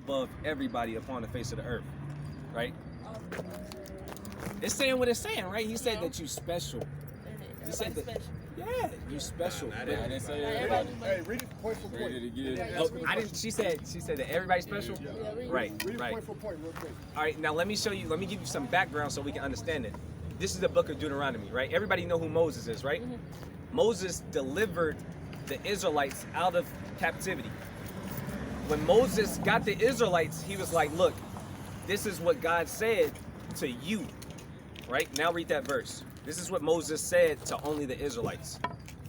above everybody upon the face of the earth, right? It's saying what it's saying, right? He said that you special. He said that, special. yeah, you special. I didn't say Everybody everybody. Hey, read it point for point. Read it again. Oh, I didn't. She said that everybody's special. Right, Read it right. point for point real quick. All right, now let me show you. Let me give you some background so we can understand it. This is the book of Deuteronomy, right? Everybody know who Moses is, right? Moses delivered the Israelites out of captivity. When Moses got the Israelites, he was like, look, this is what God said to you, right? Now read that verse. This is what Moses said to only the Israelites.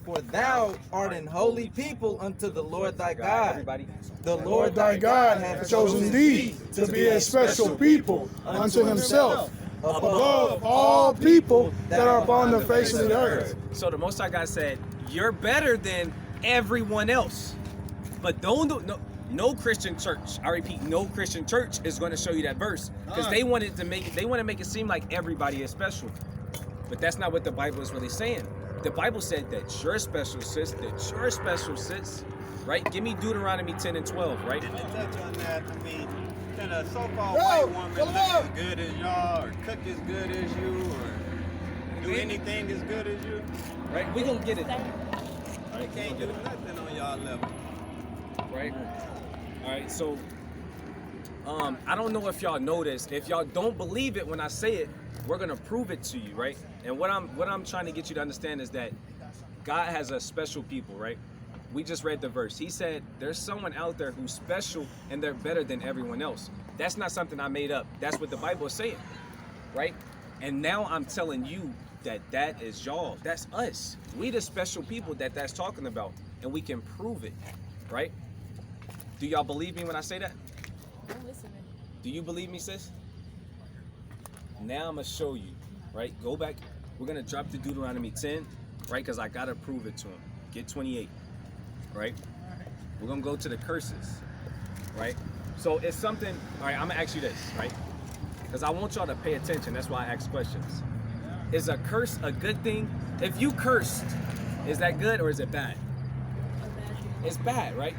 For thou art an holy people unto the Lord thy God. Everybody. The Lord thy God hath chosen thee to be a special people unto himself, above all people that are upon the face of the earth. So the Most High God said, you're better than everyone else. But no Christian church, I repeat, no Christian church is going to show you that verse because they want to make it seem like everybody is special. But that's not what the Bible is really saying. The Bible said that you're special, sis, right? Give me Deuteronomy 10 and 12, right? And to touch on that, I mean, can a so-called white woman look as good as y'all, or cook as good as you, or do anything as good as you? Right? We're going to get it. They can't do nothing on y'all level. Right? All right, so I don't know if y'all know this. If y'all don't believe it when I say it, we're gonna prove it to you, right? And what I'm trying to get you to understand is that God has a special people, right? We just read the verse. He said there's someone out there who's special and they're better than everyone else. That's not something I made up. That's what the Bible is saying, right? And now I'm telling you that is y'all. That's us. We the special people that's talking about, and we can prove it, right? Do y'all believe me when I say that? I'm listening. Do you believe me, sis? Now I'm gonna show you, right? Go back. We're gonna drop to Deuteronomy 10, right? Because I gotta prove it to him. Get 28, right? We're gonna go to the curses, right? So it's something. All right, I'm gonna ask you this, right? Because I want y'all to pay attention. That's why I ask questions. Is a curse a good thing? If you cursed, is that good or is it bad? It's bad, right?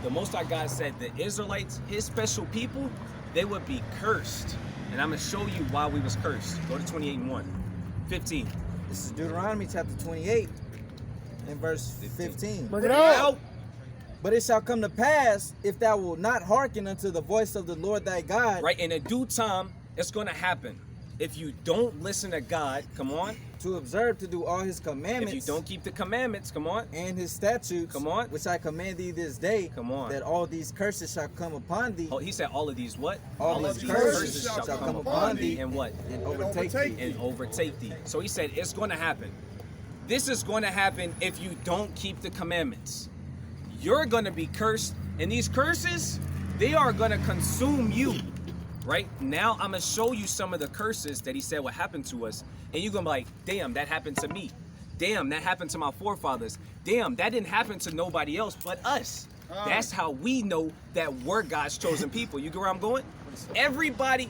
The Most High God said the Israelites, his special people, they would be cursed. And I'm going to show you why we was cursed. Go to 28 and 1. 15. This is Deuteronomy chapter 28 and verse 15. Bring it out. But it shall come to pass, if thou wilt not hearken unto the voice of the Lord thy God. Right, in a due time, it's going to happen. If you don't listen to God, come on. To observe to do all his commandments. If you don't keep the commandments, come on. And his statutes. Come on. Which I command thee this day. Come on. That all these curses shall come upon thee. Oh, he said all of these what? All of these curses shall come upon thee. And what? And overtake thee. And overtake thee. So he said it's going to happen. This is going to happen if you don't keep the commandments. You're going to be cursed. And these curses, they are going to consume you. Right now, I'm going to show you some of the curses that he said would happen to us. And you're going to be like, damn, that happened to me. Damn, that happened to my forefathers. Damn, that didn't happen to nobody else but us. That's how we know that we're God's chosen people. You get where I'm going? Everybody.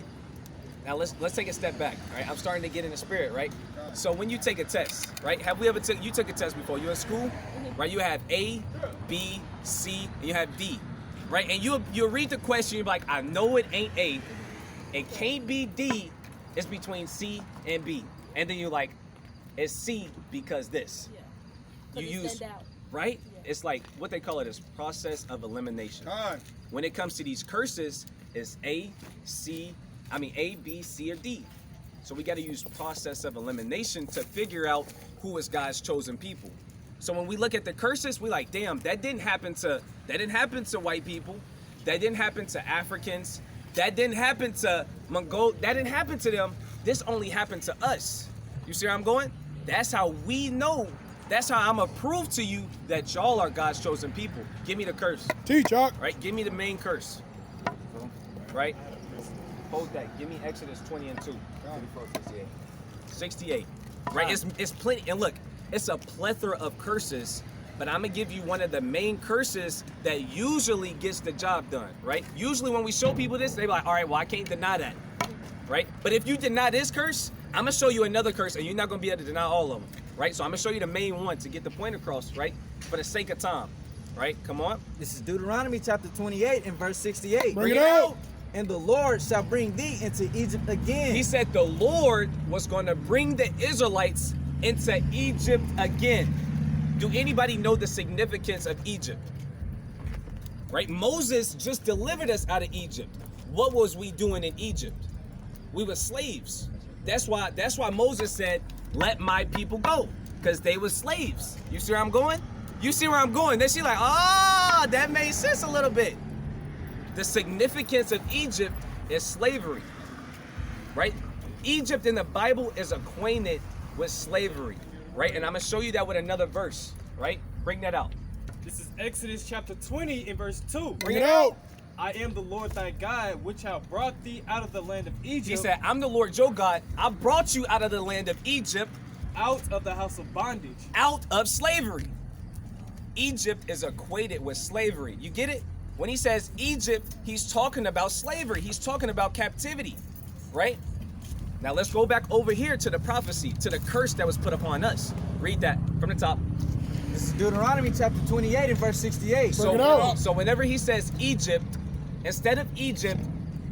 Now let's take a step back. All right, I'm starting to get in the spirit, right? So when you take a test, right? Have we ever you took a test before? You in school, right? You have A, B, C, and you have D, right? And you read the question, you're like, I know it ain't A. It can't be D, it's between C and B. And then you're like, it's C because this. Yeah. You use, right? Yeah. It's like, what they call it is process of elimination. When it comes to these curses, it's A, B, C, or D. So we got to use process of elimination to figure out who is God's chosen people. So when we look at the curses, we like, damn, that didn't happen to white people. That didn't happen to Africans. That didn't happen to Mongol. That didn't happen to them. This only happened to us. You see where I'm going? That's how we know. That's how I'm going to prove to you that y'all are God's chosen people. Give me the curse. Teach, Chuck. Right? Give me the main curse. Right? Hold that. Give me Exodus 20 and 2. 68. Right? It's plenty. And look, it's a plethora of curses. But I'm going to give you one of the main curses that usually gets the job done, right? Usually when we show people this, they be like, all right, well, I can't deny that, right? But if you deny this curse, I'm going to show you another curse, and you're not going to be able to deny all of them, right? So I'm going to show you the main one to get the point across, right? For the sake of time. Right? Come on. This is Deuteronomy chapter 28 and verse 68. Bring it out. And the Lord shall bring thee into Egypt again. He said the Lord was going to bring the Israelites into Egypt again. Do anybody know the significance of Egypt? Right? Moses just delivered us out of Egypt. What was we doing in Egypt? We were slaves. That's why Moses said, let my people go, because they were slaves. You see where I'm going? You see where I'm going? Then she's like, oh, that made sense a little bit. The significance of Egypt is slavery, right? Egypt in the Bible is acquainted with slavery, right? And I'm gonna show you that with another verse, right? Bring that out. This is Exodus chapter 20 and verse 2. Bring it out. I am the Lord thy God, which have brought thee out of the land of Egypt. He said, I'm the Lord your God. I brought you out of the land of Egypt, out of the house of bondage. out of slavery. Egypt is equated with slavery. You get it? When he says Egypt, he's talking about slavery. He's talking about captivity, right? Now let's go back over here to the prophecy, to the curse that was put upon us. Read that from the top. This is Deuteronomy chapter 28 and verse 68. Bring it out. So whenever he says Egypt, instead of Egypt,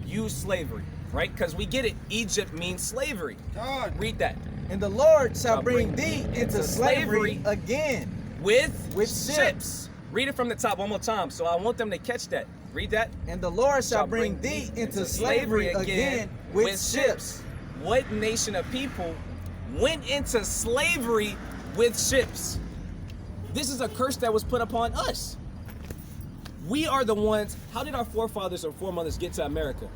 use slavery, right? Because we get it. Egypt means slavery. God. Read that. And the Lord shall bring thee into slavery slavery again. With ships. Read it from the top one more time. So I want them to catch that. Read that. And the Lord shall bring thee into slavery again with ships. What nation of people went into slavery with ships? This is a curse that was put upon us. We are the ones. How did our forefathers or foremothers get to America?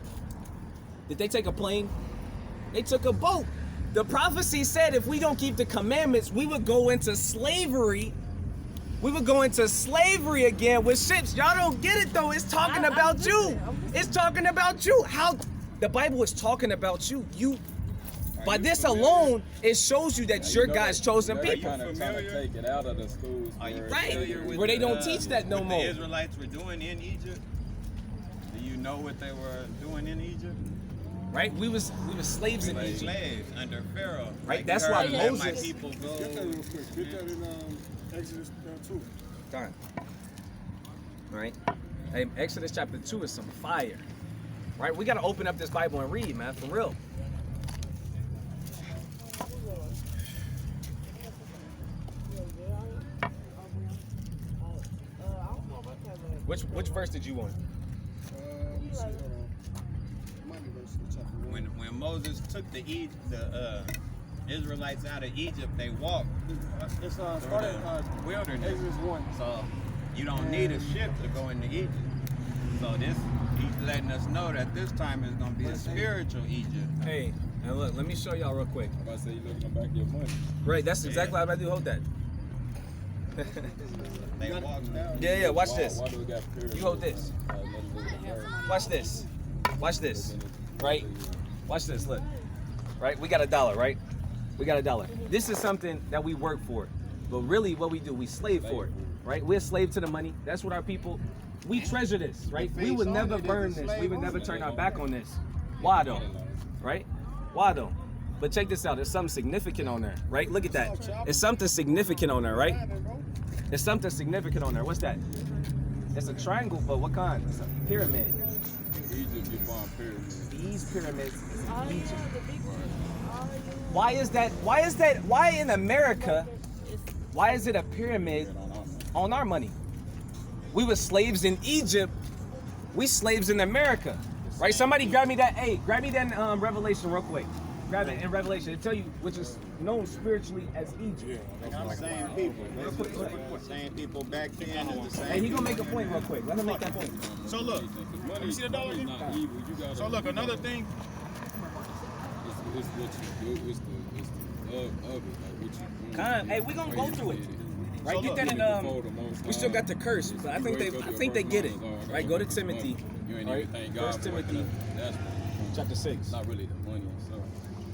Did they take a plane? They took a boat. The prophecy said if we don't keep the commandments, we would go into slavery. We would go into slavery again with ships. Y'all don't get it though. It's talking about you. It's talking about you. How the Bible is talking about you. By this alone, it shows you that you're God's chosen people. Kind of trying to take it out of the schools. Are you Right. familiar with Where they don't teach that no what more. the Israelites were doing in Egypt? Do you know what they were doing in Egypt? Right? We was slaves in They were Egypt. slaves under Pharaoh. Right, Like, that's why let my Moses- people go. Get that real quick. Get that in Exodus 2. Done. Right? Hey, Exodus chapter 2 is some fire. Right? We gotta open up this Bible and read, man, for real. Which verse did you want? Let me see. Hold on. Might be verse chapter 1. When Moses took the Israelites out of Egypt, they walked It's through started the wilderness. Exodus 1. So you don't need a ship to go into Egypt. So he's letting us know that this time is going to be a spiritual Egypt. Hey, and look, let me show y'all real quick. I'm about to say you looking back at your money. Right, that's exactly what I'm about to do. Hold that. They walked out. Yeah, watch this. Why do we got pyramids? You hold this. Watch this. Watch this. Right? Watch this. Look. Right? We got $1, right? We got $1. This is something that we work for. But really what we do, we slave for it. Right? We're a slave to the money. That's what our people, we treasure this, right? We would never burn this. We would never turn our back on this. Why though? Right? Why though? But check this out. There's something significant on there, right? Look at that. It's something significant on there, right? There's something significant on there. What's that? It's a triangle, but what kind? It's a pyramid. Egypt, you find pyramids. These pyramids is Oh, in yeah, Egypt. the big one. Oh, yeah. Why is that? Why is that? Why in America? Why is it a pyramid on our money? We were slaves in Egypt. We slaves in America, right? Somebody grab me that. Hey, grab me that Revelation real quick. Grab it in Revelation. It tell you which is known spiritually as Egypt. Same people. Same people back then is the same. Hey, he gonna make a point real quick. Let him make that point. So look, let me see the dollar again. Not evil. You gotta, So look, another thing. It's what you do. It's the love of it. Like what you do. Hey, we gonna go through it. Right, So get that look, in we still got the curse, but I think they get it. Right, go to Timothy. You ain't Right? even thank God First for waking Timothy up. That's chapter 6. it's not really the money. So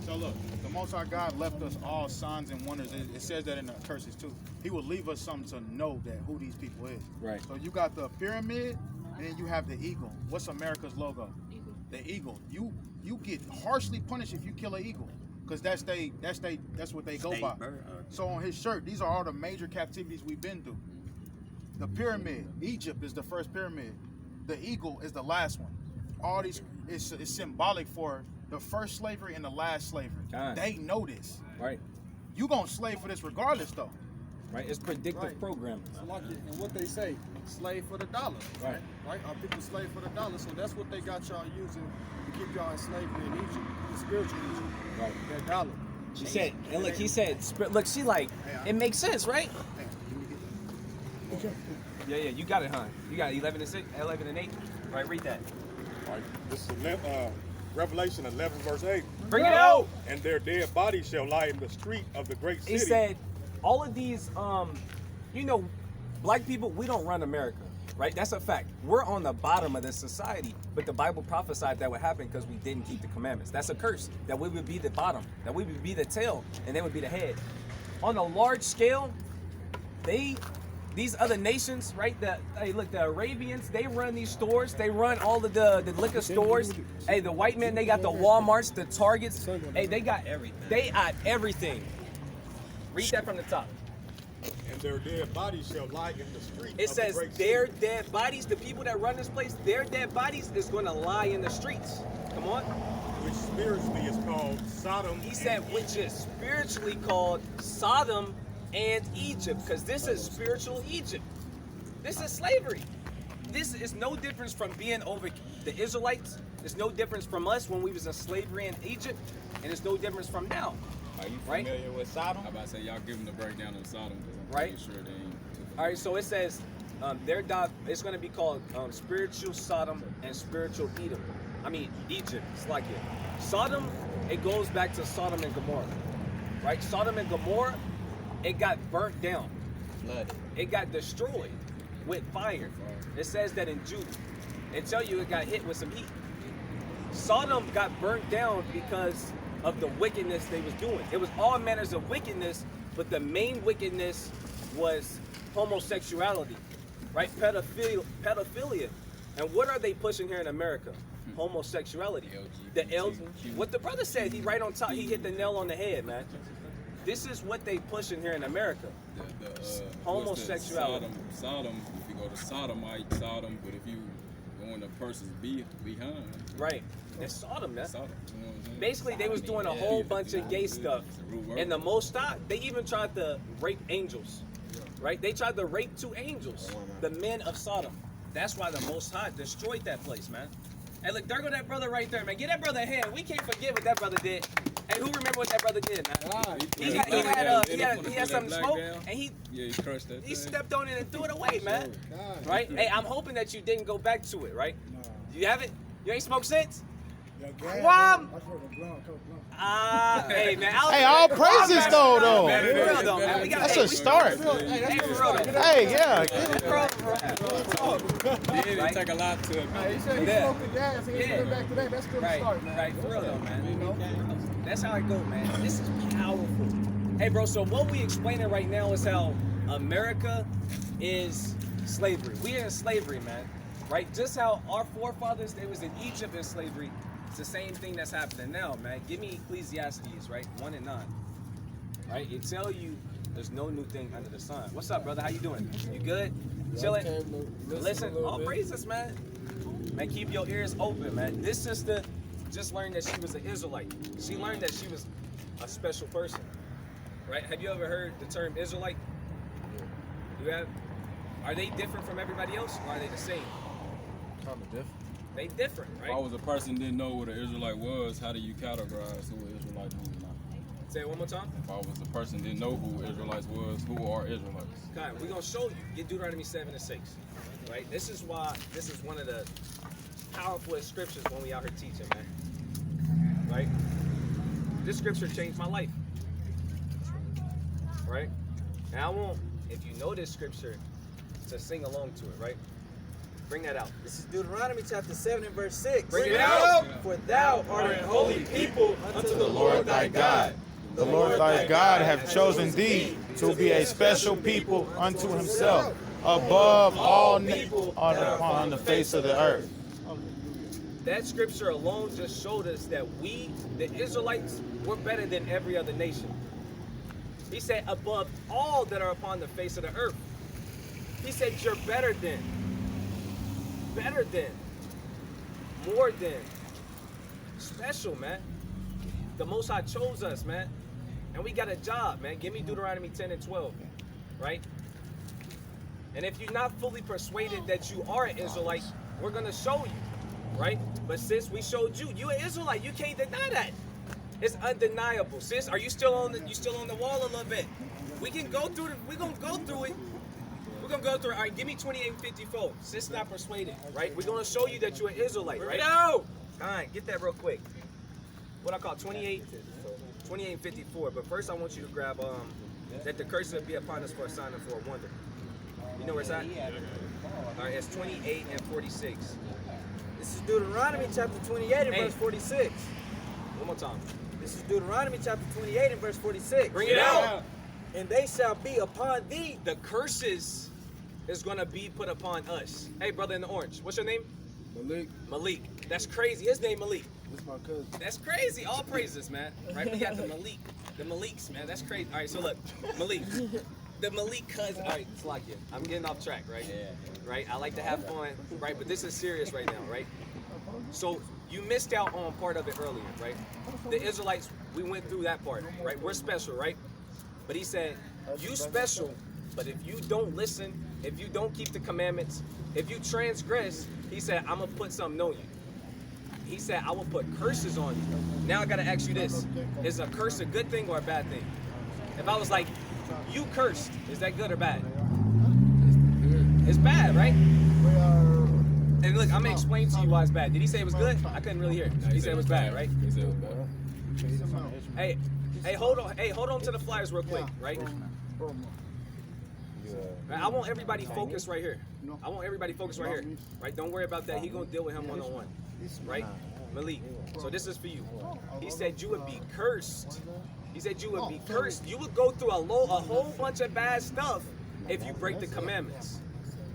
So look, the Most High God left us all signs and wonders. It says that in the curses too. He will leave us something to know that who these people is. Right. So you got the pyramid, and then you have the eagle. What's America's logo? Eagle. The eagle. You get harshly punished if you kill an eagle, because that's what they go State by. bird. So on his shirt, these are all the major captivities we've been through. The pyramid, Egypt is the first pyramid. The eagle is the last one. All these is symbolic for the first slavery and the last slavery. They know this. Right. You gonna slave for this regardless, though. Right. It's predictive programming. Like it, and what they say, slave for the dollar. Right. Right? Our people slave for the dollar, so that's what they got y'all using to keep y'all in slavery in Egypt, the spiritual Egypt. Right. That dollar. She said, and look, he said, look, she like, it makes sense, right? Yeah, you got it, huh? You got 11 and 6, 11 and 8. Right, read that. All right, this is Revelation 11, verse 8. Bring it out. And their dead bodies shall lie in the street of the great city. He said, all of these, you know, black people, we don't run America, right? That's a fact. We're on the bottom of this society, but the Bible prophesied that would happen because we didn't keep the commandments. That's a curse, that we would be the bottom, that we would be the tail, and they would be the head. On a large scale, these other nations, right? Hey, look, the Arabians, they run these stores. They run all of the liquor stores. Hey, the white men, they got the Walmarts, the Targets. Hey, they got everything. They got everything. Read that from the top. And their dead bodies shall lie in the street. It says their dead bodies, the people that run this place, their dead bodies is going to lie in the streets. Come on. Which spiritually is called Sodom. He said, which is spiritually called Sodom and Egypt, because this is spiritual Egypt. This is slavery. This is no difference from being over the Israelites. It's no difference from us when we was in slavery in Egypt, and it's no difference from now. Are you Right? familiar with Sodom? I'm about to say, y'all give them the breakdown of Sodom, because I'm Right. pretty sure they ain't too All right, so it says it's going to be called spiritual Sodom and spiritual Edom. I mean Egypt. It's like it. Sodom, it goes back to Sodom and Gomorrah, right? Sodom and Gomorrah, it got burnt down. Flooded. It got destroyed with fire. It says that in Jude. It tell you it got hit with some heat. Sodom got burnt down because of the wickedness they was doing. It was all manners of wickedness, but the main wickedness was homosexuality, right? Pedophilia. And what are they pushing here in America? Homosexuality. What the brother said, he right on top, he hit the nail on the head, man. This is what they pushing here in America. Homosexuality. Sodom, if you go to Sodomite, Sodom, but if you go in the person's behind. Right. It's Sodom, man. Sodom. You know what I'm saying? Basically, they was doing a whole bunch of gay stuff. And the Most High, they even tried to rape angels. Right? They tried to rape 2 angels, the men of Sodom. That's why the Most High destroyed that place, man. Hey, look, there go that brother right there, man. Get that brother a hand. We can't forget what that brother did. Hey, who remember what that brother did, man? He had something to smoke, and he crushed that. he stepped on it and threw it away, man. Right? Hey, I'm hoping that you didn't go back to it, right? You haven't? You ain't smoked since? Hey, man. Hey, all praises though. Man, for real though, man. That's a start. Hey, for real though. Hey, yeah. It take a lot to. He said he smoked the gas and he went back to that. That's still a start, man. Right, for real though, man. You know? That's how I go, man. This is powerful. Hey, bro, so what we explaining right now is how America is slavery. We are in slavery, man. Right? Just how our forefathers, they was in Egypt in slavery. It's the same thing that's happening now, man. Give me Ecclesiastes, right? 1 and 9. Right? It tell you there's no new thing under the sun. What's up, brother? How you doing? You good? Chilling? Listen, all praises, man. Man, keep your ears open, man. This sister just learned that she was an Israelite. She learned that she was a special person. Right? Have you ever heard the term Israelite? You have? Are they different from everybody else, or are they the same? Kind of different. They different, right? If I was a person didn't know what an Israelite was, how do you categorize who an Israelite was not? Say it one more time. If I was a person didn't know who Israelites was, who are Israelites? Okay, we're gonna show you. Get Deuteronomy 7 and 6. Right? This is why this is one of the powerful scriptures when we out here teaching, man. Right? This scripture changed my life. Right? And I want, if you know this scripture, to sing along to it, right? Bring that out. This is Deuteronomy chapter 7 and verse 6. Bring it out. For thou art a holy people unto the Lord thy God. The Lord thy God hath chosen thee to be a special people unto himself, above all people upon the face of the earth. That scripture alone just showed us that we, the Israelites, were better than every other nation. He said, above all that are upon the face of the earth. He said you're better than, more than, special, man. The Most High chose us, man. And we got a job, man. Give me Deuteronomy 10 and 12, right? And if you're not fully persuaded that you are an Israelite, we're going to show you, right? But sis, we showed you. You an Israelite. You can't deny that. It's undeniable. Sis, are you still on the wall a little bit? We can go through it. We're going to go through it. We're going to go through it. All right, give me 28:54. Sis not persuaded, right? We're going to show you that you're an Israelite, right? No! All right, get that real quick. What I call 28:54. But first I want you to grab that the curse will be upon us for a sign and for a wonder. You know where it's at? All right, it's 28 and 46. This is Deuteronomy chapter 28 and verse 46. One more time. This is Deuteronomy chapter 28 and verse 46. Bring it out. And they shall be upon thee. The curses is going to be put upon us. Hey, brother in the orange. What's your name? Malik. Malik. That's crazy. His name Malik. That's my cousin. That's crazy. All praises, man. Right? We got the Malik. The Maliks, man. That's crazy. All right, so look. Malik. The Malik cousin. All right, it's like it. I'm getting off track, right? Yeah. Right? I like to have fun, right? But this is serious right now, right? So you missed out on part of it earlier, right? The Israelites, we went through that part, right? We're special, right? But he said, you special, but if you don't listen, if you don't keep the commandments, if you transgress, he said, I'm going to put something on you. He said, I will put curses on you. Now I got to ask you this. Is a curse a good thing or a bad thing? If I was like, you cursed, is that good or bad? It's bad, right? And look, I'm going to explain to you why it's bad. Did he say it was good? I couldn't really hear it. He said it was bad, right? He said it was bad. Hey, hold on to the flyers real quick, right? I want everybody focused right here. I want everybody focused right here, right? Don't worry about that. He gonna deal with him one-on-one, right? Malik. So this is for you. He said you would be cursed. He said you would be cursed. You would go through a whole bunch of bad stuff if you break the commandments,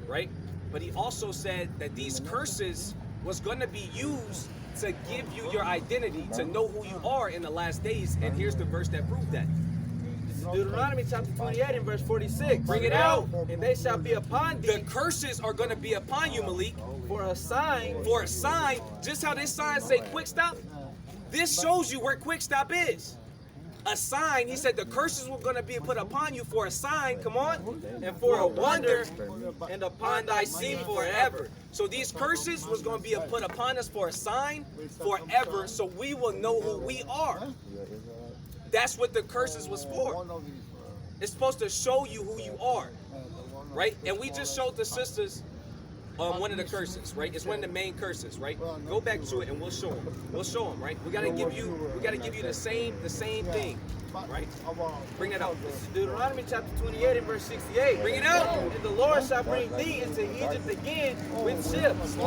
right? But he also said that these curses was going to be used to give you your identity, to know who you are in the last days. And here's the verse that proved that. Deuteronomy chapter 28 and verse 46. Bring it out. And they shall be upon thee. The curses are going to be upon you, Malik. For a sign. For a sign. Just how this sign say quick stop. This shows you where quick stop is. A sign. He said the curses were going to be put upon you for a sign. Come on. And for a wonder. And upon thy seed forever. So these curses was going to be put upon us for a sign forever. So we will know who we are. That's what the curses was for. It's supposed to show you who you are, right? And we just showed the sisters one of the curses, right? It's one of the main curses, right? Go back to it and we'll show them. We'll show them, right? We gotta give you the same thing, right? Bring it out. This is Deuteronomy chapter 28 and verse 68. Bring it out. And the Lord shall bring thee into Egypt again with ships.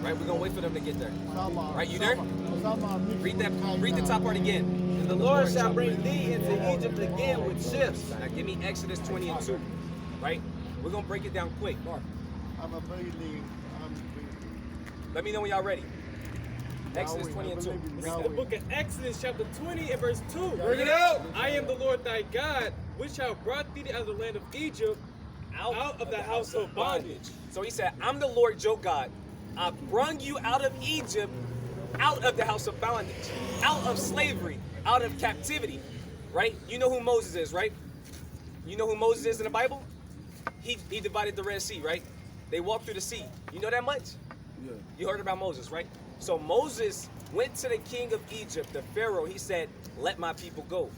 Right? We're gonna wait for them to get there. Right? You there? Read the top part again. And the Lord shall bring thee into Egypt again with ships. Now give me Exodus 20 and 2. Right? We're gonna break it down quick. Let me know when y'all ready. Exodus 20 and 2. This is the book of Exodus chapter 20 and verse 2. Bring it out. I am the Lord thy God, which have brought thee out of the land of Egypt, out of the house of bondage. So he said, I'm the Lord your God. I brung you out of Egypt, out of the house of bondage, out of slavery, out of captivity, right? You know who Moses is, right? You know who Moses is in the Bible? He divided the Red Sea, right? They walked through the sea. You know that much? Yeah. You heard about Moses, right? So Moses went to the king of Egypt, the Pharaoh. He said, let my people go,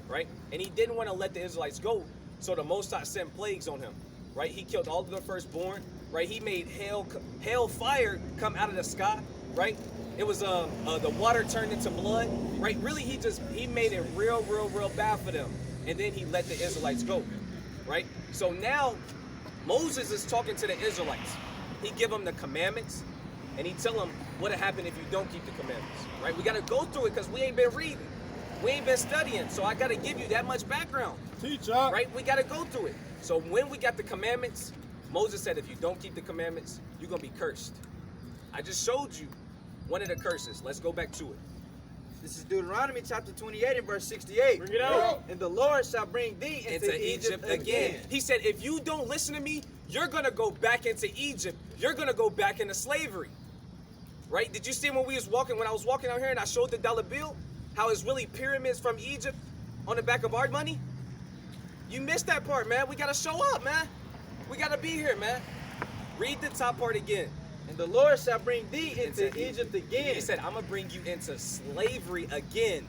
right? And he didn't want to let the Israelites go. So the Most High sent plagues on him, right? He killed all of the firstborn, right? He made hail fire come out of the sky, right? It was the water turned into blood, right? Really, he made it real bad for them. And then he let the Israelites go, right? So now Moses is talking to the Israelites. He give them the commandments, and he tell them what'll happen if you don't keep the commandments, right? We got to go through it because we ain't been reading. We ain't been studying, so I got to give you that much background. Teacher. Right? We got to go through it. So when we got the commandments, Moses said, if you don't keep the commandments, you're going to be cursed. I just showed you one of the curses. Let's go back to it. This is Deuteronomy chapter 28 and verse 68. Bring it out. And the Lord shall bring thee into Egypt again. He said, if you don't listen to me, you're going to go back into Egypt. You're going to go back into slavery. Right? Did you see when I was walking out here and I showed the dollar bill, how it's really pyramids from Egypt on the back of our money? You missed that part, man. We got to show up, man. We got to be here, man. Read the top part again. And the Lord shall bring thee into Egypt again. He said, I'm going to bring you into slavery again.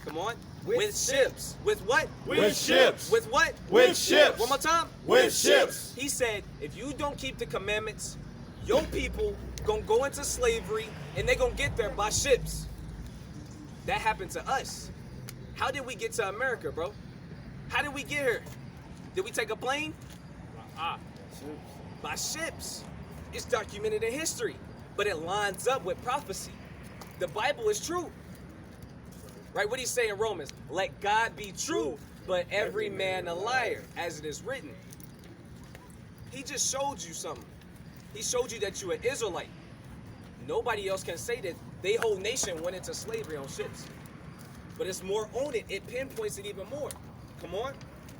Come on. With ships. With what? With ships. With what? With ships. One more time. With ships. He said, if you don't keep the commandments, your people going to go into slavery and they're going to get there by ships. That happened to us. How did we get to America, bro? How did we get here? Did we take a plane? By ships. It's documented in history, but it lines up with prophecy. The Bible is true. Right? What do you say in Romans? Let God be true, but every man a liar, as it is written. He just showed you something. He showed you that you're an Israelite. Nobody else can say that their whole nation went into slavery on ships. But it's more on it. It pinpoints it even more. Come on.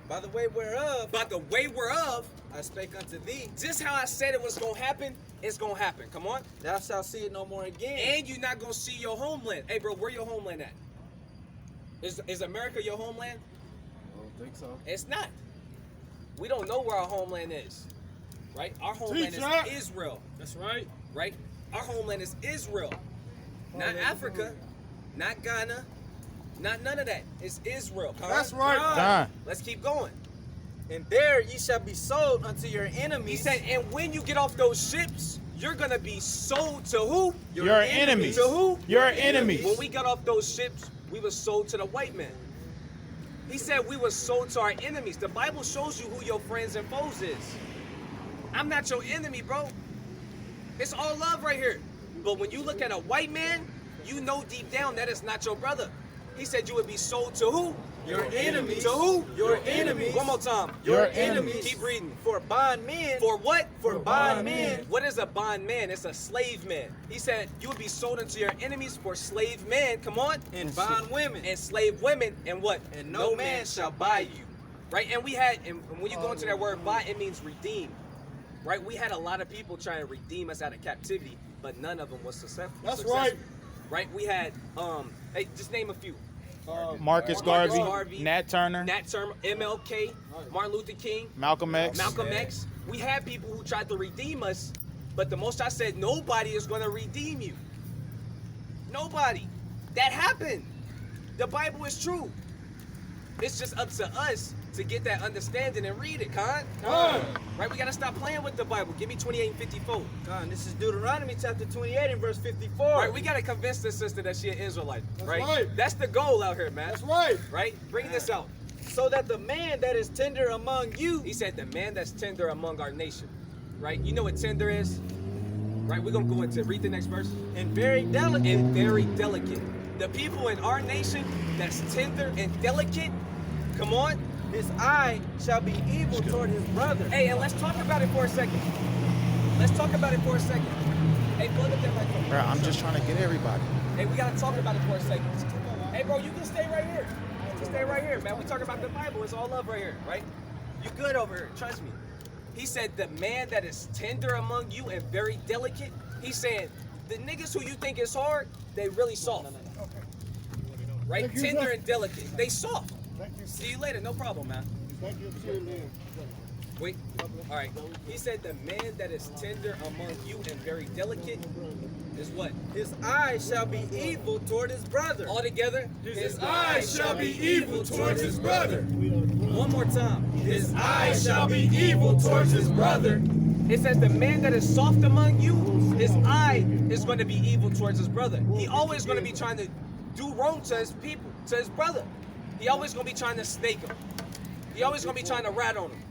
By the way whereof, I spake unto thee, just how I said it was going to happen, it's going to happen. Come on. thou shalt see it no more again. And you're not going to see your homeland. Hey, bro, where your homeland at? Is America your homeland? I don't think so. It's not. We don't know where our homeland is. Right? Our homeland is Israel. That's right. Right? Our homeland is Israel. Not Africa. Not Ghana. Not none of that. It's Israel. That's right. Done. Let's keep going. And there ye shall be sold unto your enemies. He said, and when you get off those ships, you're going to be sold to who? Your enemies. To who? Your enemies. When we got off those ships, we were sold to the white man. He said we were sold to our enemies. The Bible shows you who your friends and foes is. I'm not your enemy, bro. It's all love right here. But when you look at a white man, you know deep down that is not your brother. He said you would be sold to who? Your enemies. To who? Your enemies. One more time. Your enemies. Keep reading. For bondmen. For what? For bondmen. What is a bondman? It's a slave man. He said you would be sold into your enemies for slave men. Come on. And bondwomen. And slave women. And what? And no man shall buy you. Right? And when you go into that word buy, it means redeem. Right? We had a lot of people trying to redeem us out of captivity, but none of them was successful. That's right. Right? We had, hey, just name a few. Marcus Garvey, Nat Turner, MLK, Martin Luther King, Malcolm X. We had people who tried to redeem us, but the Most High said nobody is going to redeem you. Nobody. That happened. The Bible is true. It's just up to us to get that understanding and read it, Con. Right? We got to stop playing with the Bible. Give me 28 and 54. Con, this is Deuteronomy chapter 28 and verse 54. Right? We got to convince this sister that she an Israelite. That's right? right. That's the goal out here, man. That's right. Right? Bring this out. So that the man that is tender among you. He said the man that's tender among our nation. Right? You know what tender is? Right? We're going to go into it. Read the next verse. And very delicate. And very delicate. The people in our nation that's tender and delicate, come on. His eye shall be evil toward his brother. Hey, and let's talk about it for a second. Let's talk about it for a second. Hey, plug up that microphone. Bro, I'm just trying to get everybody. Hey, we gotta talk about it for a second. Hey, bro, you can stay right here. You stay right here, man. We talk about the Bible. It's all love right here, right? You good over here. Trust me. He said the man that is tender among you and very delicate. He's saying the niggas who you think is hard, they really soft. Right? Thank you, Tender sir. and delicate. They soft. Thank you. See you later. No problem, man. Thank you. Wait. All right. He said the man that is tender among you and very delicate is what? His eye shall be evil toward his brother. All together. His eye shall be evil towards his brother. One more time. His eye shall be evil towards his brother. It says the man that is soft among you, his eye is going to be evil towards his brother. He always going to be trying to do wrong to his people, to his brother. He always going to be trying to snake him. He always going to be trying to rat on him.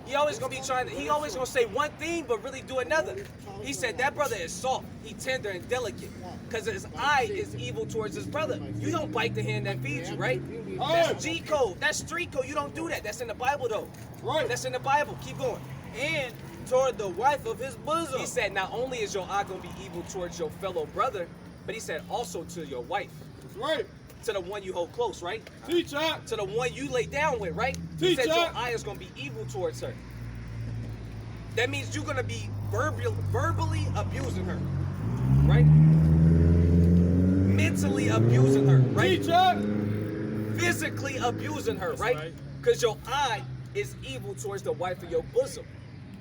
He always going to say one thing but really do another. He said that brother is soft. He tender and delicate because his eye is evil towards his brother. You don't bite the hand that feeds you, right? That's G code. That's street code. You don't do that. That's in the Bible though. Right. That's in the Bible. Keep going. And toward the wife of his bosom. He said not only is your eye going to be evil towards your fellow brother, but he said also to your wife. That's right. To the one you hold close, right? Teach up. To the one you lay down with, right? He Teach said your up. eye is going to be evil towards her. That means you're going to be verbally abusing her, right? Mentally abusing her, right? Teach up. Physically abusing her, right? Because your eye is evil towards the wife of your bosom.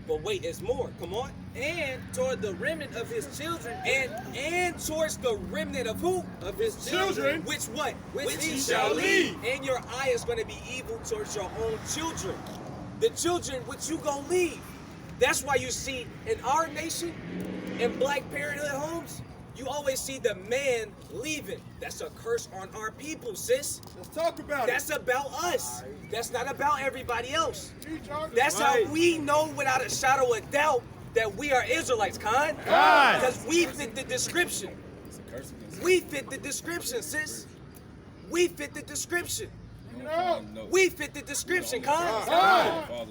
But wait, it's more. Come on. And toward the remnant of his children. And towards the remnant of who? Of his children. Which what? Which he shall lead. And your eye is going to be evil towards your own children. The children which you gonna leave. That's why you see in our nation, in Black Parenthood homes, you always see the man leaving. That's a curse on our people, sis. Let's talk about That's about us. That's not about everybody else. it. Teach up. That's Right. how we know without a shadow of doubt that we are Israelites, Khan. Because we fit the description. We fit the description, sis. We fit the description. We fit the description, Khan.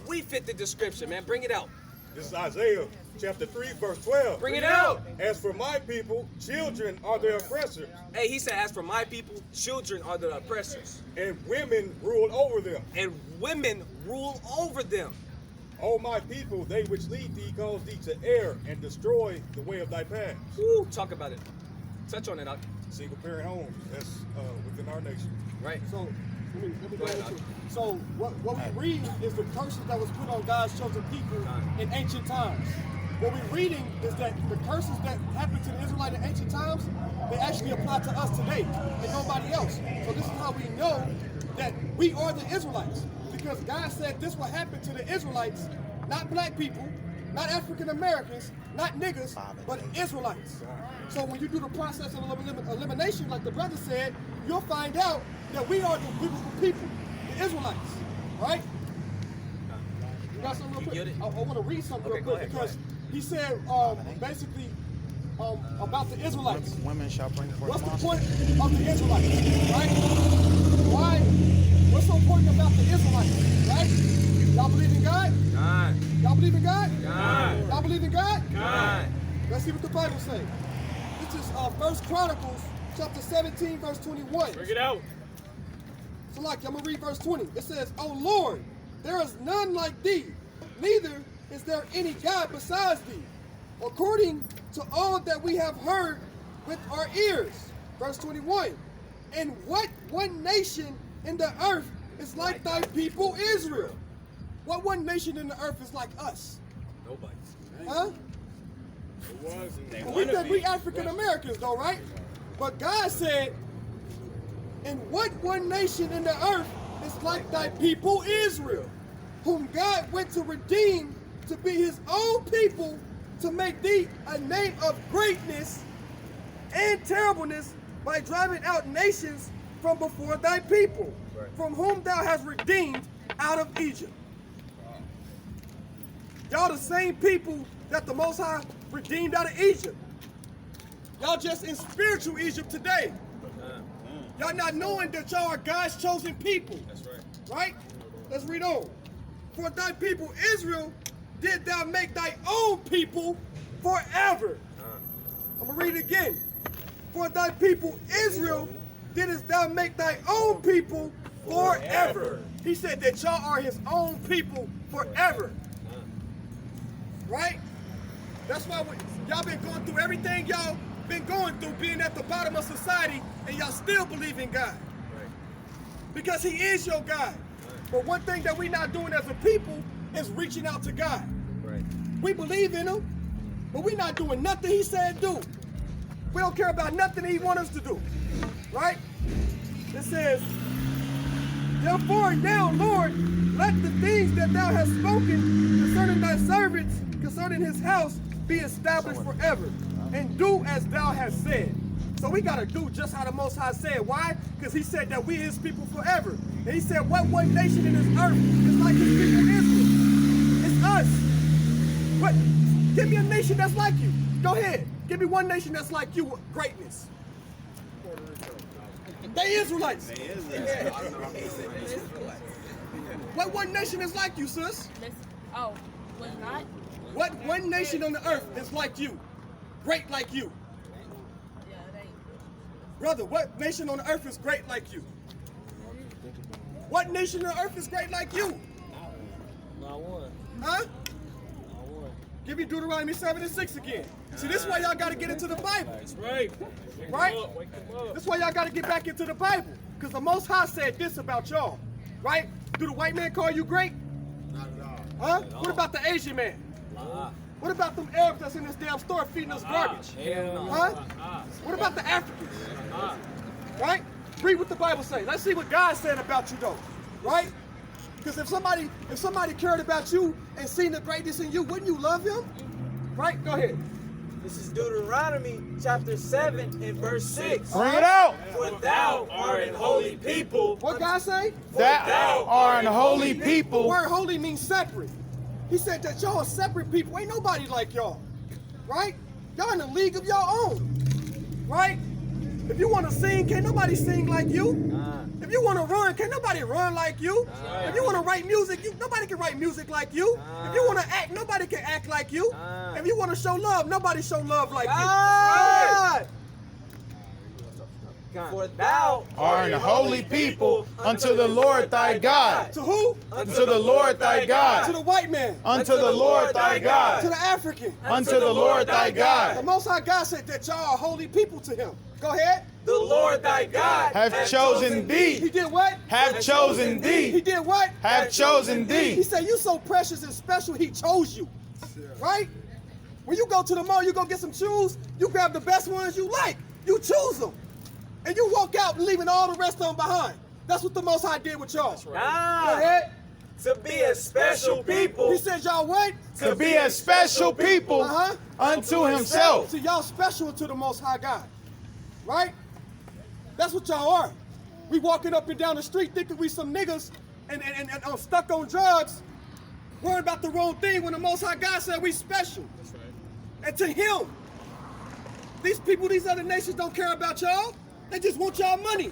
We fit the description, man. Bring it out. This is Isaiah chapter 3, verse 12. Bring it out. As for my people, children are their oppressors, Hey, he said, as for my people, children are the oppressors. and women rule over them. And women rule over them. O my people, they which lead thee cause thee to err and destroy the way of thy paths. Woo, talk about it. Touch on it, Doc. Single parent homes, that's within our nation. Right. So let me go Go ahead, into Doc. it. So what we read is the curses that was put on God's chosen people in ancient times. What we're reading is that the curses that happened to the Israelites in ancient times, they actually apply to us today and nobody else. So this is how we know that we are the Israelites. Because God said this will happen to the Israelites, not black people, not African Americans, not niggas, but Israelites. So when you do the process of elimination, like the brother said, you'll find out that we are the biblical people, the Israelites, right? You got something real quick? I want to read something real quick because he said basically about the Israelites. Women shall bring forth. What's the point of the Israelites, right? Why? What's so important about the Israelites, right? Y'all believe in God? God. Y'all believe in God? God. Y'all believe in God? God. Let's see what the Bible says. This is 1 Chronicles chapter 17, verse 21. Bring it out. So like, I'm going to read verse 20. It says, O Lord, there is none like thee, neither is there any God besides thee, according to all that we have heard with our ears. Verse 21. And what one nation in the earth is like thy people Israel? What one nation in the earth is like us? Nobody. Huh? We think we African Americans though, right? But God said, and what one nation in the earth is like thy people Israel, whom God went to redeem to be his own people, to make thee a name of greatness and terribleness by driving out nations from before thy people, from whom thou hast redeemed out of Egypt. Y'all the same people that the Most High redeemed out of Egypt. Y'all just in spiritual Egypt today. Y'all not knowing that y'all are God's chosen people. That's right. Right? Let's read on. For thy people Israel did thou make thy own people forever. I'm going to read it again. For thy people Israel didst thou make thy own people forever. He said that y'all are his own people forever. Right? That's why y'all been going through everything y'all been going through, being at the bottom of society, and y'all still believe in God. Because he is your God. But one thing that we're not doing as a people is reaching out to God. We believe in him, but we're not doing nothing he said do. We don't care about nothing he wants us to do. Right? It says, therefore now, Lord, let the things that thou hast spoken concerning thy servants, concerning his house, be established forever, and do as thou hast said. So we got to do just how the Most High said. Why? Because he said that we his people forever. And he said, what one nation in this earth is like his people Israel? It's us. What? Give me a nation that's like you. Go ahead. Give me one nation that's like you with greatness. They Israelites. What one nation is like you, sis? Oh, was not? What one nation on the earth is like you? Great like you? Yeah, it ain't. Brother, what nation on the earth is great like you? What nation on the earth is great like you? Not one. Huh? Not one. Give me Deuteronomy 7:6 again. See, this is why y'all got to get into the Bible. That's right. Right? Wake them up. This is why y'all got to get back into the Bible. Because the Most High said this about y'all. Right? Do the white man call you great? Not at all. Huh? What about the Asian man? What about them Arabs that's in this damn store feeding us garbage? Huh? What about the Africans? Right? Read what the Bible says. Let's see what God said about you though. Right? Because if somebody cared about you and seen the greatness in you, wouldn't you love him? Right? Go ahead. This is Deuteronomy chapter 7 and verse 6. Bring it out. For thou art an holy people. What God say? Thou art an holy The people. word holy means separate. He said that y'all are separate people. Ain't nobody like y'all. Right? Y'all in a league of your own. Right? If you want to sing, can't nobody sing like you. If you want to run, can't nobody run like you. If you want to write music, nobody can write music like you. If you want to act, nobody can act like you. If you want to show love, nobody show love like you. For thou Art an holy people unto the Lord thy God. To who? Unto the Lord thy To God. the white man. Unto the Lord thy To God. the African. Unto the Lord thy The God. Most High God said that y'all are holy people to him. Go ahead. the Lord thy God Have chosen He thee. did what? Have chosen He thee. did what? Have chosen He thee. said, you so precious and special, he chose you. Right? When you go to the mall, you go get some shoes, you grab the best ones you like. You choose them. And you walk out leaving all the rest of them behind. That's what the Most High did with y'all. Go ahead. to be a special people. He said, y'all what? To be a special people unto himself. See, y'all special to the Most High God. Right? That's what y'all are. We walking up and down the street thinking we some niggas and stuck on drugs, worried about the wrong thing when the Most High God said we special. That's right. And to him, these people, these other nations don't care about y'all. They just want y'all money.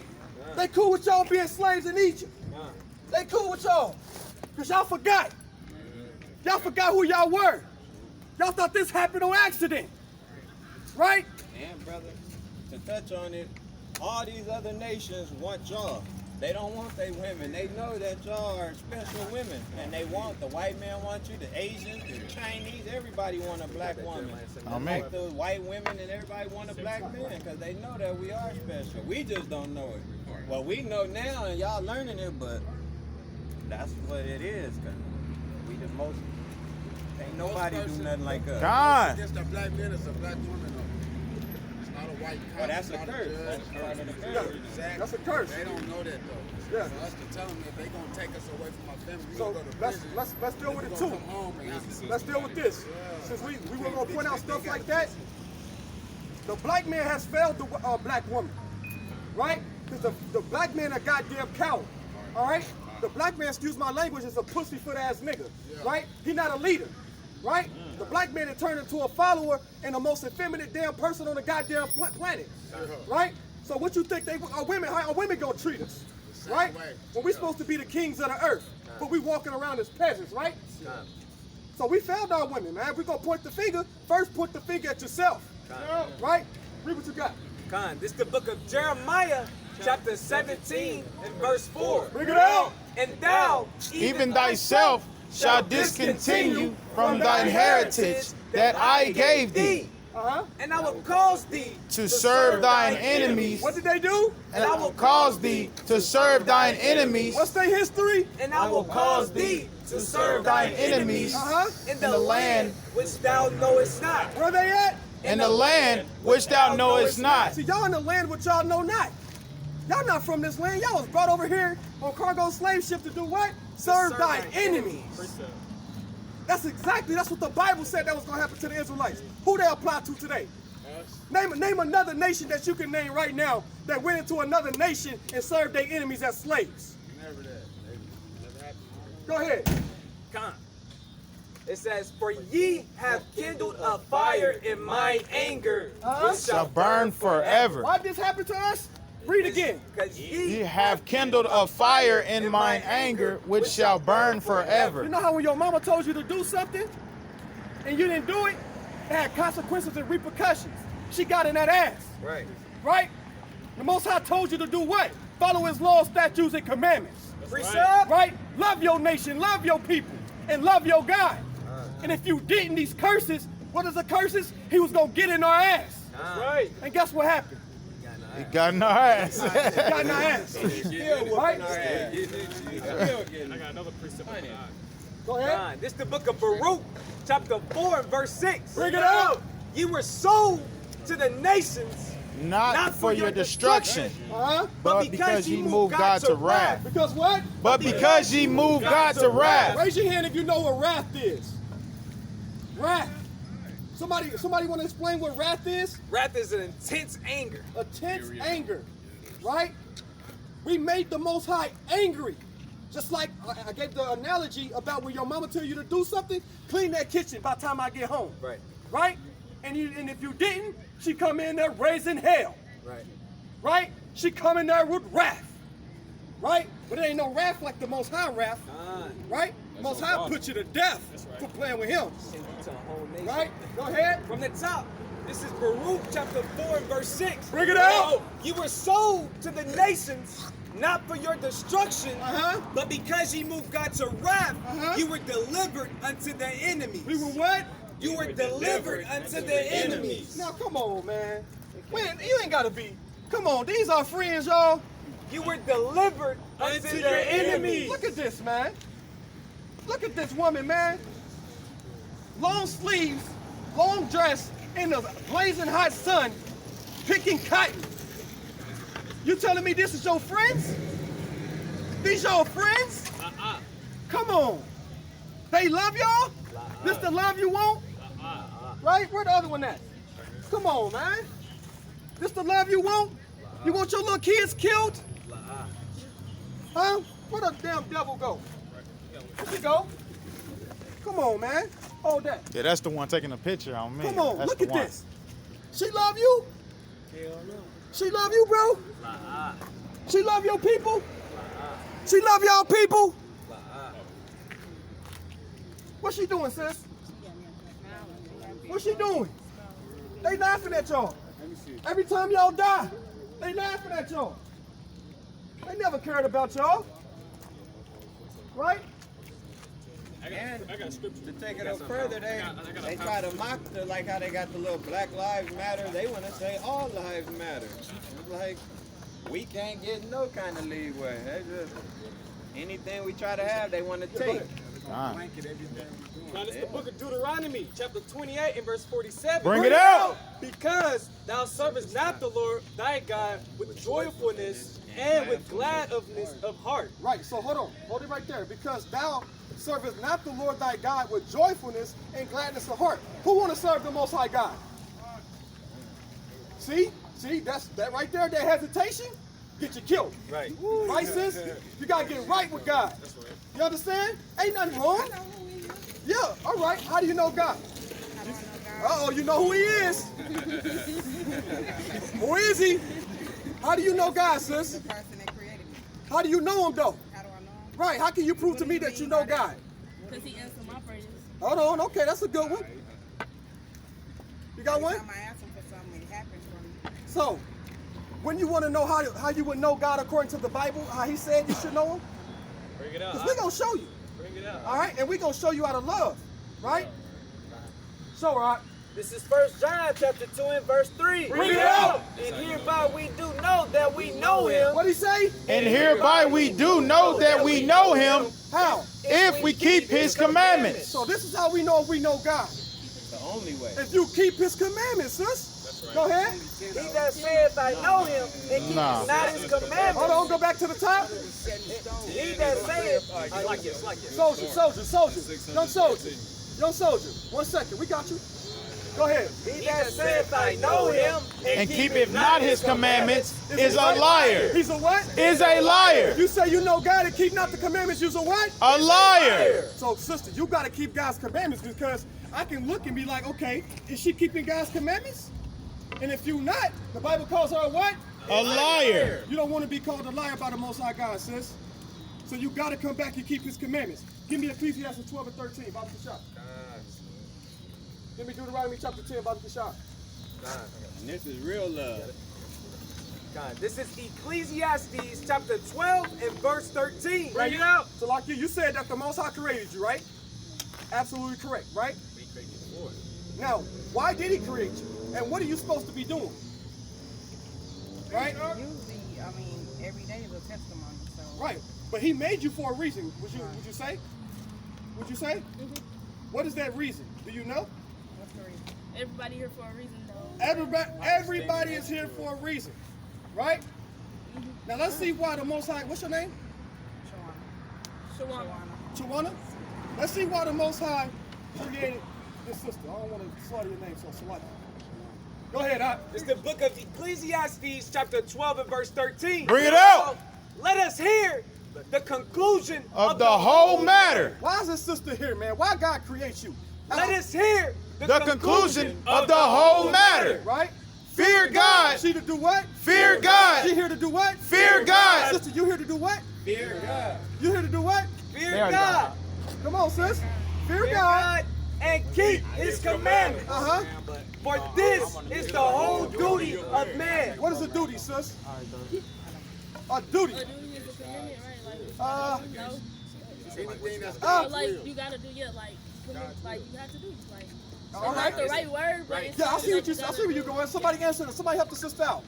They cool with y'all being slaves in Egypt. They cool with y'all. Because y'all forgot. Y'all forgot who y'all were. Y'all thought this happened on accident. Right? And brother, to touch on it, all these other nations want y'all. They don't want their women. They know that y'all are special women. And they want, the white man wants you, the Asians, the Chinese, everybody want a black woman. Amen. Like the white women and everybody want a black man because they know that we are special. We just don't know it. Well, we know now and y'all learning it, but that's what it is. Cause we the most, ain't nobody do nothing like us. God. Against a black man, it's a black woman. It's not a white cop. Well, that's it's a not curse. judge, That's part of the it's- curse. Exactly. That's a curse. They don't know that though. Yeah. For us to tell them that they gonna take us away from our family, we So gonna go to let's prison. let's deal with it we too. gonna come home and Let's deal with this. Since we were gonna point out stuff like that, the black man has failed the black woman, right? Because the black man a goddamn coward, all right? The black man, excuse my language, is a pussyfoot ass nigga, right? He not a leader, right? The black man had turned into a follower and the most effeminate damn person on the goddamn planet, right? So what you think how women gonna treat us, right? When we supposed to be the kings of the earth, but we walking around as peasants, right? So we failed our women, man. If we gonna point the finger, first point the finger at yourself, right? Read what you got. Con, this is the book of Jeremiah, chapter 17 and verse 4. Bring it out. And thou, Even thyself shall discontinue from thine heritage that I gave thee, and I will cause thee to serve thine enemies, What did they do? and I will cause thee to serve thine enemies What's their history? and I will cause thee to serve thine enemies in the land which thou knowest not. Where they at? in the land which thou knowest not. See, y'all in the land which y'all know not. Y'all not from this land. Y'all was brought over here on cargo slave ship to do what? Serve thine enemies. That's what the Bible said that was going to happen to the Israelites. Who they apply to today? Name another nation that you can name right now that went into another nation and served their enemies as slaves. Never that. Never happened. Go ahead. Con. It says, for ye have kindled a fire in my anger, which Shall burn forever. Why did this happen to us? Read again. Because Ye have kindled a fire in mine anger, which shall burn You forever. know how when your mama told you to do something and you didn't do it, it had consequences and repercussions. She got in that ass. Right. Right? The Most High told you to do what? Follow his laws, statutes, and commandments. Precept. Right? Love your nation, love your people, and love your God. And if you didn't, these curses, what is the curses? He was going to get in our ass. That's right. And guess what happened? He got in our ass. He got in our ass. Still Right? whooping our ass. Still getting I got another precept. Go ahead. This is the book of Baruch, chapter 4 and verse 6. Bring it out. You were sold to the nations, Not for your destruction, Uh-huh. but because ye moved God to wrath. Because what? But because ye moved God to wrath. Raise your hand if you know what wrath is. Wrath. Somebody want to explain what wrath is? Wrath is an intense anger. Intense anger, right? We made the Most High angry. Just like I gave the analogy about when your mama tell you to do something, clean that kitchen by the time I get home. Right. Right? And if you didn't, she come in there raising hell. Right. Right? She come in there with wrath. Right? But it ain't no wrath like the Most High wrath. Right? Most High put you to death for playing with him. Right? Go ahead. From the top, this is Baruch chapter 4 and verse 6. Bring it out. You were sold to the nations, not for your destruction, but because ye moved God to wrath, you were delivered unto the enemies. We were what? You were delivered unto the enemies. Now come on, man. Man, you ain't gotta be. Come on, these are friends, y'all. You were delivered unto the enemies. Look at this, man. Look at this woman, man. Long sleeves, long dress, in the blazing hot sun, picking cotton. You telling me this is your friends? These your friends? Come on. They love y'all? This the love you want? Right? Where the other one at? Come on, man. This the love you want? You want your little kids killed? Huh? Where the damn devil go? Where he go? Come on, man. Hold that. Yeah, that's the one taking a picture on me. Come on, That's look the at one. this. She love you? Hell no. She love you, bro? She love your people? She love y'all people? What's she doing, sis? What's she doing? They laughing at y'all. Every time y'all die, they laughing at y'all. They never cared about y'all. Right? And to take it up further, they try to mock like how they got the little Black Lives Matter. They want to say all lives matter. It's like we can't get no kind of leeway. They just anything we try to have, they want to take. Now this is the book of Deuteronomy, chapter 28 and verse 47. Bring it out. Because thou servest not the Lord thy God with joyfulness and with gladness of heart. Right, so hold on. Hold it right there. Because thou servest not the Lord thy God with joyfulness and gladness of heart. Who want to serve the Most High God? See? See, that's that right there, that hesitation, get you killed. Right. Right, sis? You got to get right with God. You understand? Ain't nothing wrong. Yeah, all right. How do you know God? Uh-oh, you know who he is. Who is he? How do you know God, sis? The person that created me. How do you know him, though? How do I know him? Right, how can you prove to me that you know God? Because he answered my prayers. Hold on, okay, that's a good one. You got one? Every time I ask him for something, it happens for me. So, when you want to know how you would know God according to the Bible, how he said you should know him? Bring it out. Because we're going to show you. Bring it out. All right? And we're going to show you out of love. Right? So, right? This is 1 John chapter 2 and verse 3. Bring it out. And hereby we do know that we know him. What'd he say? And hereby we do know that we know him How? if we keep his commandments. So this is how we know if we know God. The only way. If you keep his commandments, sis. Go ahead. He that saith I know him and keep Nah. not his commandments. Hold on, go back to the top. He that saith, I like this. Soldier. Young soldier. Young soldier. 1 second, we got you. Go ahead. He that saith I know him And keepeth not his commandments is a liar. He's a what? Is a liar. You say you know God and keep not the commandments, you's a what? A liar. So, sister, you got to keep God's commandments because I can look and be like, okay, is she keeping God's commandments? And if you not, the Bible calls her a what? A liar. You don't want to be called a liar by the Most High God, sis. So you got to come back and keep his commandments. Give me Ecclesiastes 12 and 13, Bible Kashaf. Give me Deuteronomy chapter 10, Bible Kashaf. And this is real love. God, this is Ecclesiastes chapter 12 and verse 13. Bring it out. So like you said that the Most High created you, right? Absolutely correct, right? Now, why did he create you? And what are you supposed to be doing? Right? Usually, I mean, every day is a testimony. So. Right. But he made you for a reason. Would you say? Would you say? What is that reason? Do you know? What's the reason? Everybody here for a reason, though. Everybody is here for a reason, right? Now let's see why the Most High. What's your name? Shawana. Chawana. Let's see why the Most High created this sister. I don't want to slaughter your name, so select it. Go ahead, Hot. It's the book of Ecclesiastes chapter 12 and verse 13. Bring it out. Let us hear the conclusion Of the whole matter. Why is this sister here, man? Why God create you? Let us hear The conclusion of the whole matter. Right? Fear God. She to do what? Fear God. She here to do what? Fear God. Sister, you here to do what? Fear God. You here to do what? Fear God. Come on, sis. Fear Fear God. God and keep his commandments. Uh-huh. For this is the whole duty of man. What is a duty, sis? A duty. A duty is a commitment, right? Like, no. Anything that's So, like, you gotta do, like, you have to do, like, All it's right. not the right word, but it's Yeah, I see something what you. that I gotta see where do. you're going. Somebody answer. Somebody help the sister out.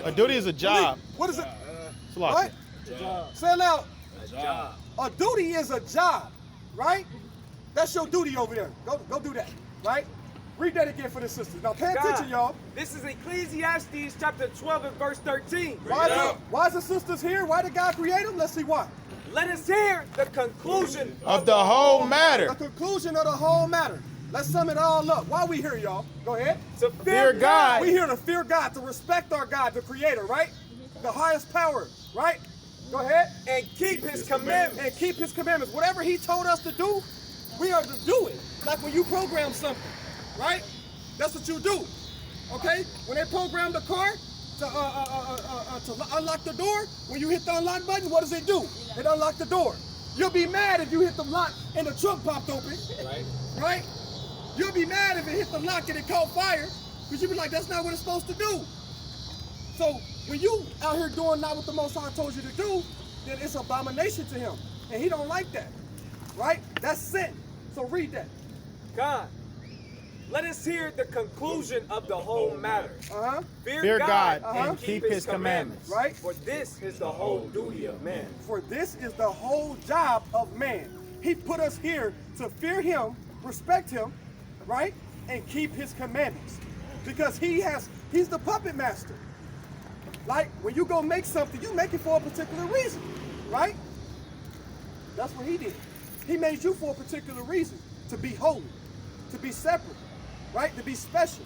A duty is a job. What is it? Salaki. What? Say it loud. Job. A duty is a job, right? That's your duty over there. Go do that, right? Read that again for the sisters. Now pay attention, y'all. This is Ecclesiastes chapter 12 and verse 13. Why is the sisters here? Why did God create them? Let's see why. Let us hear the conclusion Of the whole matter. The conclusion of the whole matter. Let's sum it all up. Why we here, y'all? Go ahead. to Fear God. We here to fear God, to respect our God, the Creator, right? The highest power, right? Go ahead. and keep his commandments. And keep His commandments. Whatever He told us to do, we are to do it. Like when you program something, right? That's what you do. Okay? When they program the car to unlock the door, when you hit the unlock button, what does it do? It unlock the door. You'll be mad if you hit the lock and the trunk popped open. Right? You'll be mad if it hit the lock and it caught fire, because you'll be like, that's not what it's supposed to do. So when you out here doing not what the Most High told you to do, then it's abomination to Him. And He don't like that. Right? That's sin. So read that. God, let us hear the conclusion of the whole matter. Uh-huh. Fear God Uh-huh. and keep His commandments. Right? For this is the whole duty of man. For this is the whole job of man. He put us here to fear Him, respect Him, right? And keep His commandments. Because He's the puppet master. Like when you go make something, you make it for a particular reason, right? That's what He did. He made you for a particular reason. To be holy, to be separate, right? To be special,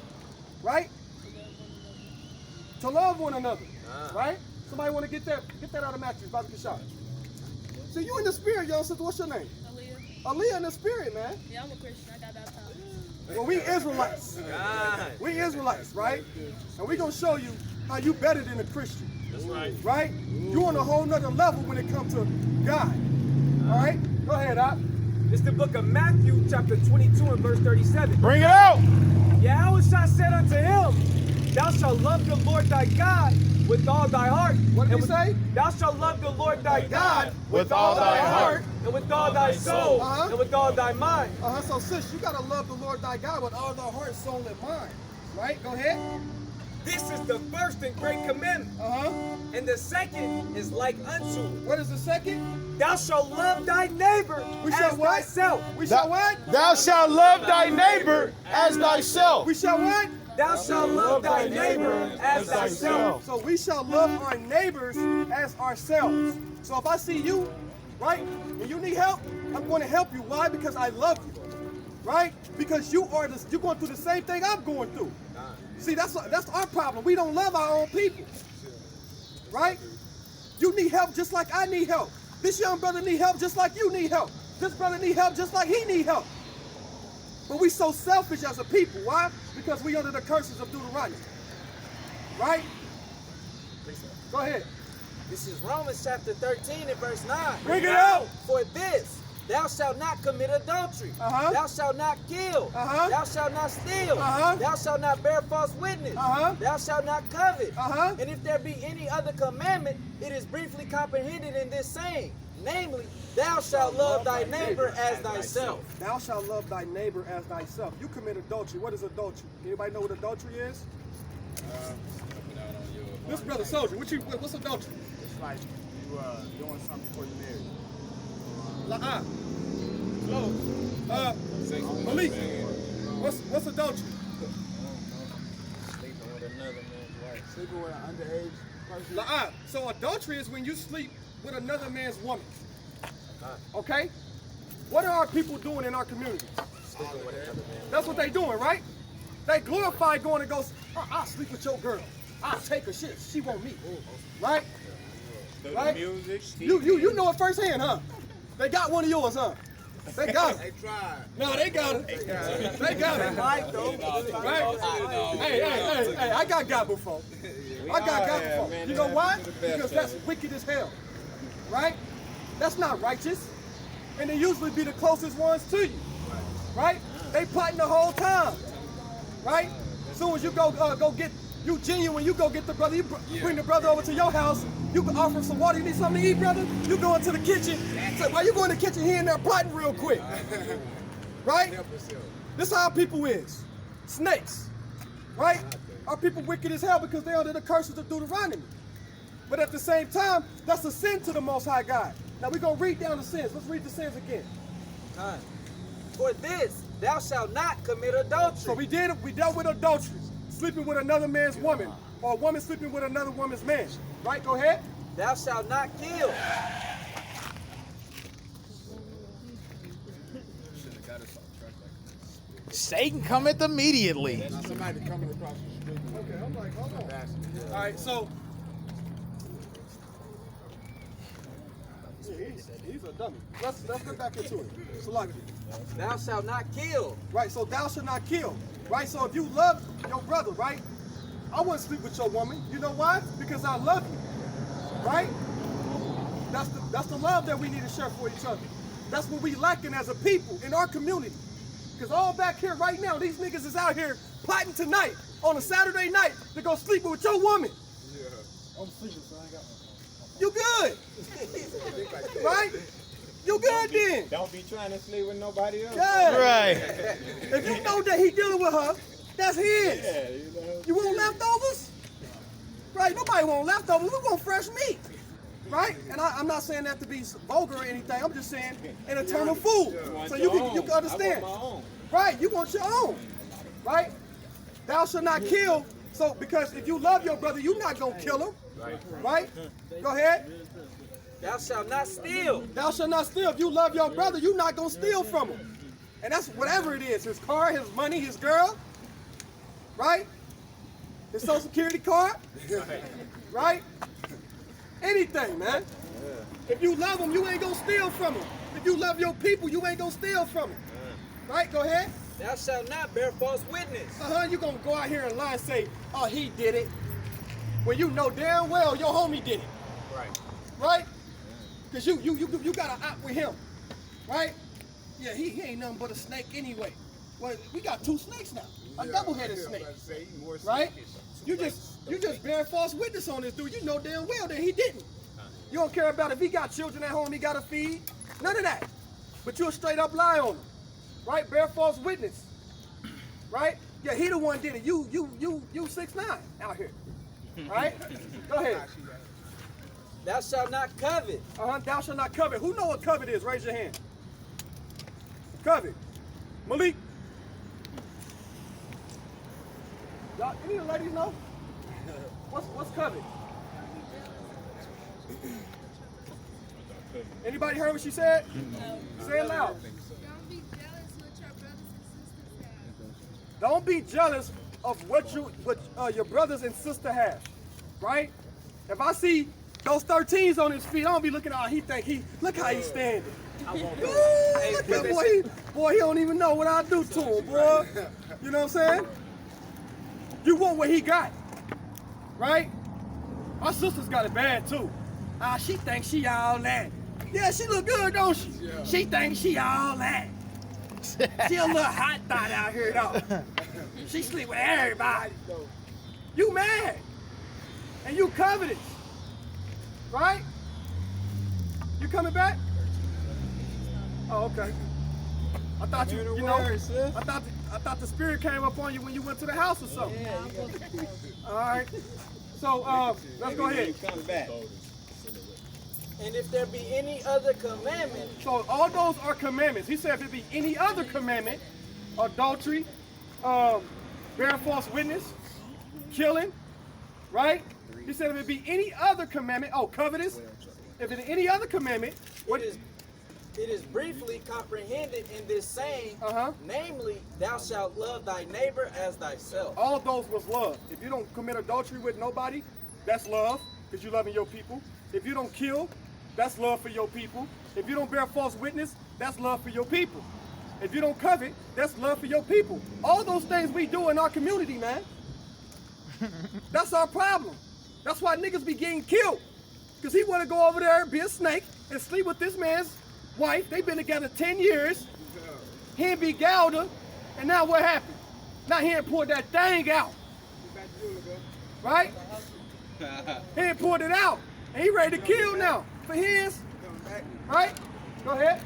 right? To love one another, right? Somebody want to get that out of Matthews, Bobby Kashad. So you in the spirit, y'all. Sister, what's your name? Aaliyah. Aaliyah in the spirit, man. Yeah, I'm a Christian. I got baptized. Well, we Israelites. We Israelites, right? And we gonna show you how you better than a Christian. That's right. Right? You on a whole nother level when it comes to God. All right? Go ahead, Op. It's the book of Matthew chapter 22 and verse 37. Bring it out. Yahweh said unto him, thou shalt love the Lord thy God with all thy heart. What did and he say? Thou shalt love the Lord thy God With all thy heart. and with all thy soul Uh-huh. and with all thy mind. So sis, you gotta love the Lord thy God with all thy heart, soul, and mind. Right? Go ahead. This is the first and great commandment. And the second is like unto. What is the second? Thou shalt love thy neighbor We as shall what? thyself. We shall what? Thou shalt love thy neighbor as thyself. We shall what? Thou shalt love thy neighbor as thyself. So we shall love our neighbors as ourselves. So if I see you, right, and you need help, I'm going to help you. Why? Because I love you, right? Because you're going through the same thing I'm going through. See, that's our problem. We don't love our own people, right? You need help just like I need help. This young brother need help just like you need help. This brother need help just like he need help. But we so selfish as a people. Why? Because we under the curses of Deuteronomy. Right? Go ahead. This is Romans chapter 13 and verse 9. Bring it out. For this Thou shalt not commit adultery. Uh-huh. Thou shalt not kill. Uh-huh. Thou shalt not steal. Uh-huh. Thou shalt not bear false witness. Uh-huh. Thou shalt not covet. Uh-huh. And if there be any other commandment, it is briefly comprehended in this saying, namely, thou shalt love thy neighbor as thyself. Thou shalt love thy neighbor as thyself. You commit adultery. What is adultery? Anybody know what adultery is? This brother S.O.J, what's adultery? It's like you doing something before you married. Malik, what's adultery? Sleeping with another man's wife. Sleeping with an underage person. So adultery is when you sleep with another man's woman. Okay? What are our people doing in our communities? That's what they doing, right? They glorify going and goes, I'll sleep with your girl. I'll take her shit. She want me. Right? Right? Music, You know it firsthand, huh? They got one of yours, huh? They got it. They tried. No, they got it. They got it. Right? Hey, I got before. I got before. You know why? Because that's wicked as hell. Right? That's not righteous. And they usually be the closest ones to you. Right? They plotting the whole time. Right? As soon as you go get, you genuine, you go get the brother, you bring the brother over to your house, you can offer him some water. You need something to eat, brother? You go into the kitchen. Say, why you go in the kitchen here and there plotting real quick? Right? This how our people is. Snakes. Right? Our people wicked as hell because they under the curses of Deuteronomy. But at the same time, that's a sin to the Most High God. Now we're going to read down the sins. Let's read the sins again. For this, thou shalt not commit adultery. So we dealt with adultery, sleeping with another man's woman, or a woman sleeping with another woman's man. Right? Go ahead. Thou shalt not kill. Satan cometh immediately. Somebody coming across the street. Okay, I'm like, hold on. All right, so he's a dummy. Let's get back into it. Salaki. Thou shalt not kill. Right, so thou shalt not kill. Right, so if you love your brother, right, I wouldn't sleep with your woman. You know why? Because I love you. Right? That's the love that we need to share for each other. That's what we lacking as a people in our community. Because all back here right now, these niggas is out here plotting tonight on a Saturday night to go sleep with your woman. Yeah. I'm sleeping, so I ain't got no. You good. Right? You good then. Don't be trying to sleep with nobody else. Yeah. Right. If you know that he dealing with her, that's his. Yeah, you know. You want leftovers? Right, nobody want leftovers. We want fresh meat. Right? And I'm not saying that to be vulgar or anything. I'm just saying in a term of food. So you can understand. Right, you want your own. Right? Thou shalt not kill. So because if you love your brother, you're not going to kill him. Right? Go ahead. Thou shalt not steal. Thou shalt not steal. If you love your brother, you're not going to steal from him. And that's whatever it is. His car, his money, his girl. Right? His social security card. Right? Anything, man. If you love them, you ain't gonna steal from them. If you love your people, you ain't gonna steal from them. Right? Go ahead. Thou shalt not bear false witness. You gonna go out here and lie and say, oh, he did it. When you know damn well your homie did it. Right. Right? Because you got an op with him. Right? Yeah, he ain't nothing but a snake anyway. Well, we got two snakes now. A double-headed snake. Right? You just bear false witness on this dude. You know damn well that he didn't. You don't care about if he got children at home, he got to feed. None of that. But you'll straight up lie on him. Right? Bear false witness. Right? Yeah, he the one did it. You 6'9" out here. Right? Go ahead. Thou shalt not covet. Thou shalt not covet. Who know what covet is? Raise your hand. Covet. Malik. Y'all, any of the ladies know? What's covet? Anybody heard what she said? Say it loud. Don't be jealous of what your brothers and sister have. Right? If I see those 13s on his feet, I don't be looking at look how he's standing. Look at boy, he don't even know what I do to him, boy. You know what I'm saying? You want what he got, right? My sister's got it bad too. She thinks she all that. Yeah, she look good, don't she? Yeah. She thinks she all that. She a little hot thought out here, though. She sleep with everybody. You mad. And you covetous. Right? You coming back? Oh, okay. I thought you know, I thought the spirit came up on you when you went to the house or something. Yeah, you got to All right. So let's go ahead. Come back. And if there be any other commandment. So all those are commandments. He said if it be any other commandment, adultery, bearing false witness, killing, right? He said if it be any other commandment, covetous. If it any other commandment, what is? It is briefly comprehended in this saying, namely, thou shalt love thy neighbor as thyself. All of those was love. If you don't commit adultery with nobody, that's love, because you're loving your people. If you don't kill, that's love for your people. If you don't bear false witness, that's love for your people. If you don't covet, that's love for your people. All those things we do in our community, man. That's our problem. That's why niggas be getting killed. Because he want to go over there and be a snake and sleep with this man's wife. They've been together 10 years. He ain't beguiled her. And now what happened? Now he ain't pulled that thing out. Right? He ain't pulled it out. And he ready to kill now for his. Right? Go ahead.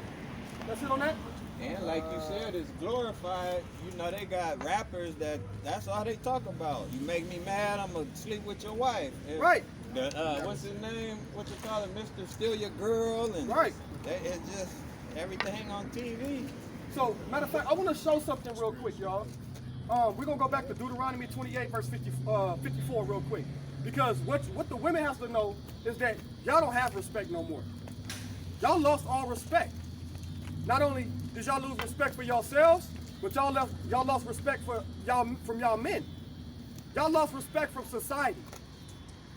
That's it on that. And like you said, it's glorified. You know, they got rappers that's all they talk about. You make me mad, I'm going to sleep with your wife. And right. What's his name? What you call it? Mr. Steal Your Girl. And right. It's just everything on TV. So, matter of fact, I want to show something real quick, y'all. We're going to go back to Deuteronomy 28, verse 54 real quick. Because what the women have to know is that y'all don't have respect no more. Y'all lost all respect. Not only did y'all lose respect for yourselves, but y'all lost respect for from y'all men. Y'all lost respect from society,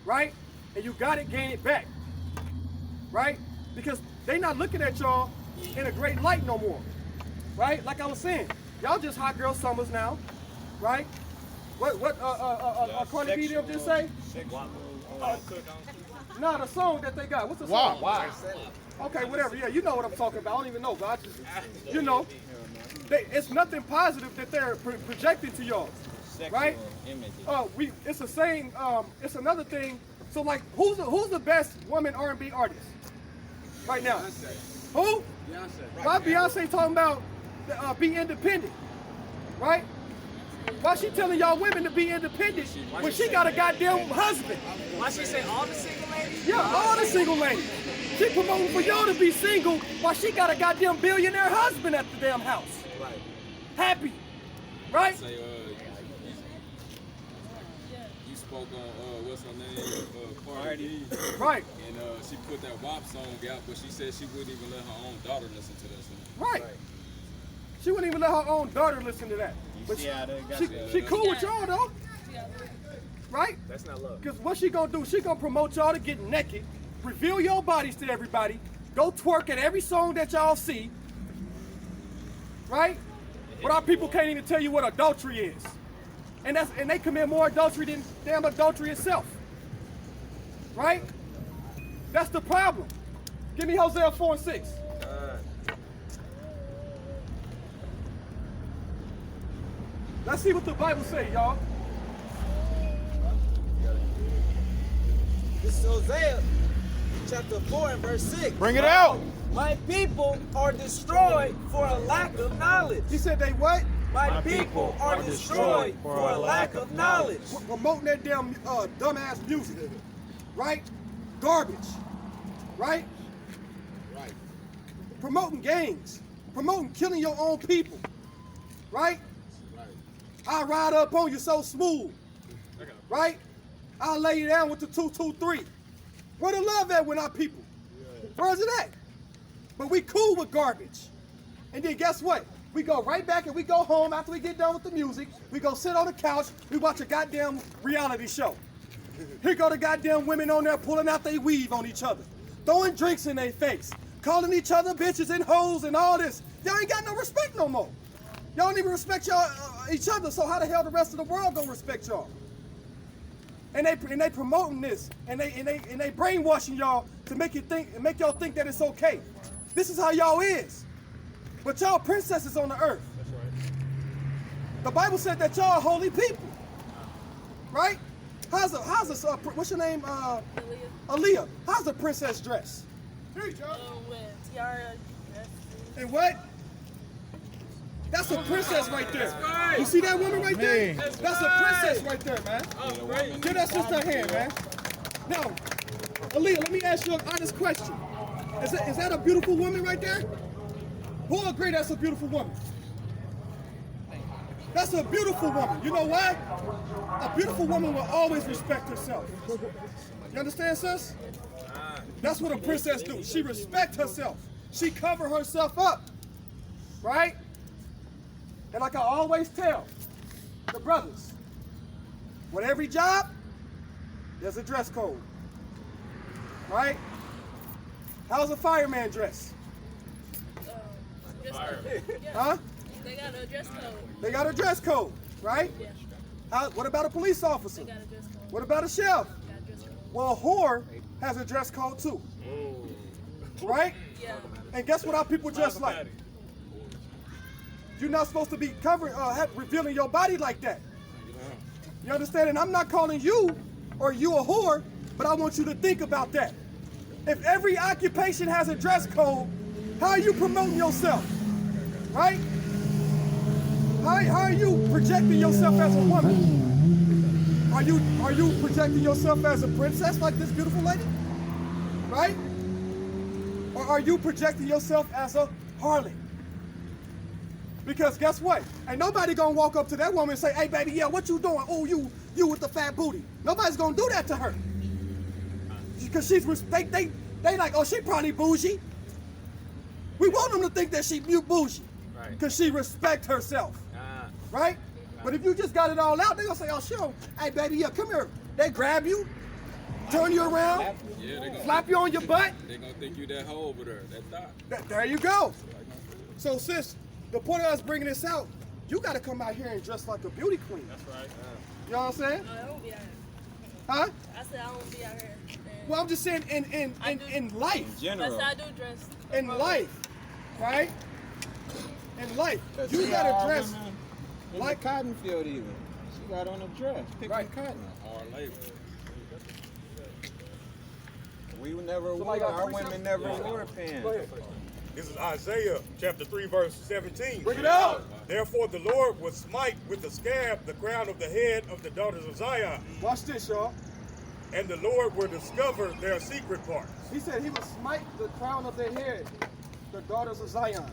right? And you got to gain it back, right? Because they not looking at y'all in a great light no more, right? Like I was saying, y'all just hot girl summers now, right? What Cardi B them just say? Nah, the song that they got. What's the song? Wow. Okay, whatever. Yeah, you know what I'm talking about. I don't even know, but I just, you know, it's nothing positive that they're projecting to y'all, right? It's a saying. It's another thing. So like, who's the best woman R&B artist right now? Beyonce. Who? Beyonce. Why Beyonce talking about be independent, right? Why she telling y'all women to be independent when she got a goddamn husband? Why she say all the single ladies? Yeah, all the single ladies. She promoting for y'all to be single while she got a goddamn billionaire husband at the damn house. Right. Happy. Right? Say, you spoke on, what's her name? Cardi. Right. And she put that WAP song out, but she said she wouldn't even let her own daughter listen to that song. Right. She wouldn't even let her own daughter listen to that. But she cool with y'all though. Right? That's not love. Because what she gonna do, she gonna promote y'all to get naked, reveal your bodies to everybody, go twerk at every song that y'all see. Right? But our people can't even tell you what adultery is. And they commit more adultery than damn adultery itself. Right? That's the problem. Give me Hosea 4:6. Let's see what the Bible say, y'all. This is Hosea chapter 4 and verse 6. Bring it out. My people are destroyed for a lack of knowledge. He said they what? My people are destroyed for a lack of knowledge. Promoting that damn dumbass music. Right? Garbage. Right? Right. Promoting gangs. Promoting killing your own people. Right? I ride up on you so smooth, right? I'll lay you down with the 223. Where the love at with our people? Where's it at? But we cool with garbage. And then guess what? We go right back and we go home after we get done with the music. We go sit on the couch. We watch a goddamn reality show. Here go the goddamn women on there pulling out their weave on each other, throwing drinks in their face, calling each other bitches and hoes and all this. Y'all ain't got no respect no more. Y'all don't even respect y'all each other, so how the hell the rest of the world gonna respect y'all? and they promoting this, and they brainwashing y'all to make y'all think that it's okay. This is how y'all is. But y'all princesses on the earth. That's right. The Bible said that y'all are holy people. Right? How's what's your name? Aaliyah. How's a princess dress? With tiara, dress. And what? That's a princess right there. You see that woman right there? That's a princess right there, man. Give that sister a hand, man. Now, Aaliyah, let me ask you an honest question. Is that a beautiful woman right there? Who agree that's a beautiful woman? That's a beautiful woman. You know why? A beautiful woman will always respect herself. You understand, sis? That's what a princess do. She respect herself. She cover herself up. Right? And like I always tell the brothers, with every job, there's a dress code. Right? How's a fireman dress? Huh? They got a dress code. They got a dress code, right? Yeah. What about a police officer? They got a dress code. What about a chef? They got a dress code. Well, a whore has a dress code too. Right? Yeah. And guess what our people dress like? You're not supposed to be covering, revealing your body like that. You understand? And I'm not calling you or you a whore, but I want you to think about that. If every occupation has a dress code, how are you promoting yourself? Right? How are you projecting yourself as a woman? Are you projecting yourself as a princess like this beautiful lady? Right? Or are you projecting yourself as a harlot? Because guess what? Ain't nobody gonna walk up to that woman and say, "Hey baby, yeah, what you doing? Oh, you with the fat booty." Nobody's gonna do that to her. Because they like, "Oh, she probably bougie." We want them to think that she bougie. Right. Because she respect herself. Right? But if you just got it all out, they gonna say, "Oh, sure. Hey baby, yeah, come here." They grab you, turn you around, slap you on your butt. They gonna think you that hoe over there, that thought. There you go. So sis, the point of us bringing this out, you gotta come out here and dress like a beauty queen. That's right. You know what I'm saying? No, I won't be out here. Huh? I said I won't be out here. Well, I'm just saying in life. In general. Yes, I do dress. In life, right? In life, you See gotta our dress women in like the cotton field even. She got on a dress, picking cotton. Hard labor. We never wore, our women never wore pants. This is Isaiah chapter 3, verse 17. Bring it out. Therefore the Lord will smite with the scab the crown of the head of the daughters of Zion, Watch this, y'all. and the Lord will discover their secret parts. He said he would smite the crown of their head, the daughters of Zion.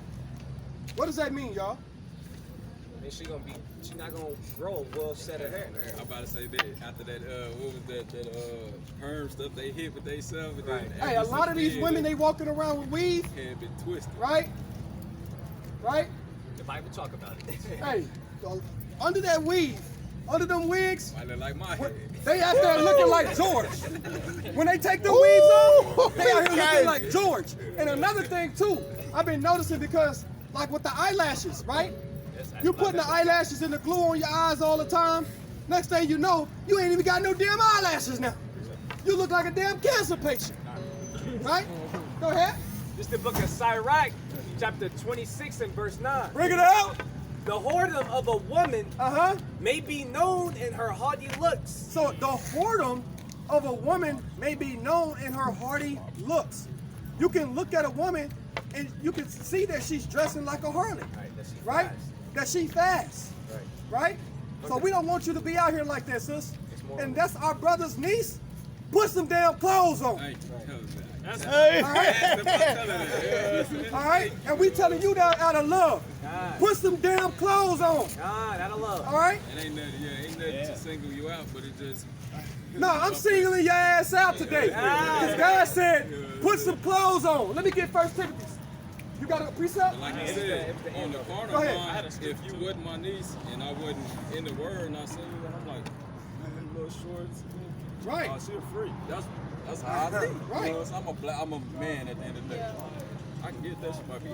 What does that mean, y'all? And she not gonna grow a well set of hair. I'm about to say that after that, what was that perm stuff they hit with themselves. Right. Hey, a lot of these women, they walking around with weave, had been twisted. right? Right? The Bible talk about it. Hey, under that weave, under them wigs, I look like my head. they out there looking like George. When they take the weaves off, they out here looking like George. And another thing too, I've been noticing because, like with the eyelashes, right? You putting the eyelashes and the glue on your eyes all the time. Next thing you know, you ain't even got no damn eyelashes now. You look like a damn cancer patient. Right? Go ahead. This is the book of Sirach, chapter 26 and verse 9. Bring it out. The whoredom of a woman may be known in her haughty looks. So the whoredom of a woman may be known in her haughty looks. You can look at a woman and you can see that she's dressing like a harlot. Right? That she fast. Right? So we don't want you to be out here like that, sis. And that's our brother's niece. Put some damn clothes on. That's All right? And we telling you that out of love. Put some damn clothes on. Out of love. All right? It ain't nothing to single you out, but it just. No, I'm singling your ass out today. Because God said, put some clothes on. Let me get 1 Timothy. You got a precept? Like I said, on the corner line, if you wasn't my niece and I wasn't in the word and I seen you, I'm like, man, little shorts. Right. Oh, she a freak. That's how I think. Right. You know, I'm a man at the end of the day. I can get that shit might be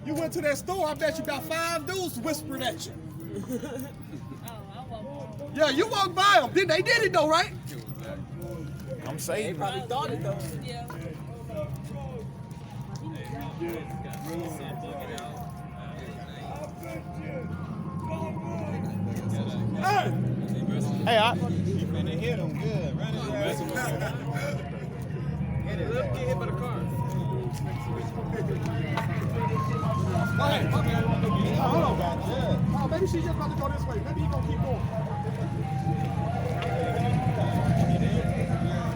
You went to that store, I bet you about 5 dudes whispering at you. Yeah, you walked by them. They did it though, right? I'm They saying. probably thought it though. Yeah. Hey, I. You finna hit him good. Run it back. Get hit by the car. Go ahead. Hold on. Oh, maybe she's just about to go this way. Maybe he's gonna keep going.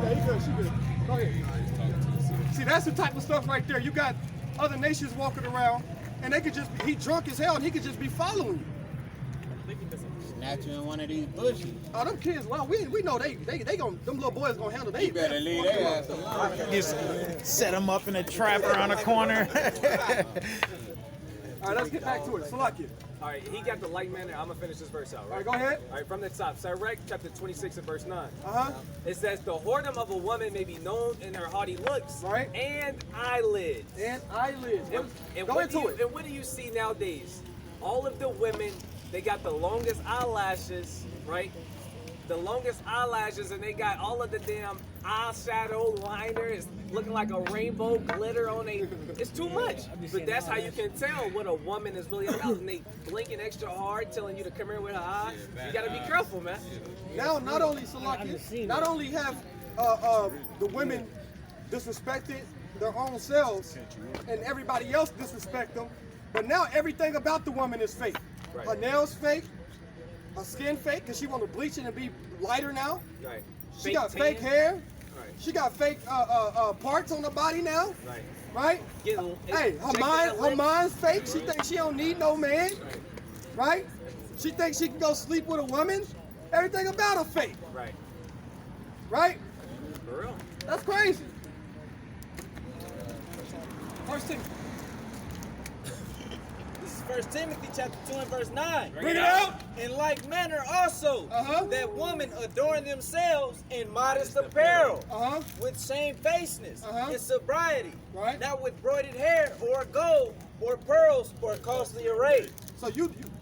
Yeah, he good. She good. Go ahead. See, that's the type of stuff right there. You got other nations walking around, and they could just he drunk as hell, and he could just be following you. Snatch you in one of these bushes. Oh, them kids, well, we know they gon' them little boys gonna handle they. You better leave their ass alone. Just set him up in a trap around the corner. All right, let's get back to it. Salakia. All right, he got the light man. I'm gonna finish this verse out. All right, go ahead. All right, from the top. Sirach chapter 26 and verse 9. Uh-huh. It says, "The whoredom of a woman may be known in her haughty looks, right, and eyelids." And eyelids. And Go what into do you, it. And what do you see nowadays? All of the women, they got the longest eyelashes, right? The longest eyelashes, and they got all of the damn eyeshadow liners looking like a rainbow glitter on a. It's too much. But that's how you can tell what a woman is really about. And they blinking extra hard, telling you to come here with her eye. You gotta be careful, man. Now, not only Salakia, not only have the women disrespected their own selves, and everybody else disrespect them, but now everything about the woman is fake. Right. Her nails fake, her skin fake, because she want to bleach it and be lighter now. Right. She got fake hair. Right. She got fake parts on her body now. Right. Right? Hey, her mind's fake. She thinks she don't need no man. Right? She thinks she can go sleep with a woman. Everything about her fake. Right. Right? For real. That's crazy. First Timothy. This is 1 Timothy chapter 2 and verse 9. Bring it out. In like manner also, that women adorn themselves in modest apparel, with shamefacedness and sobriety, not with broidered hair or gold or pearls or costly array. So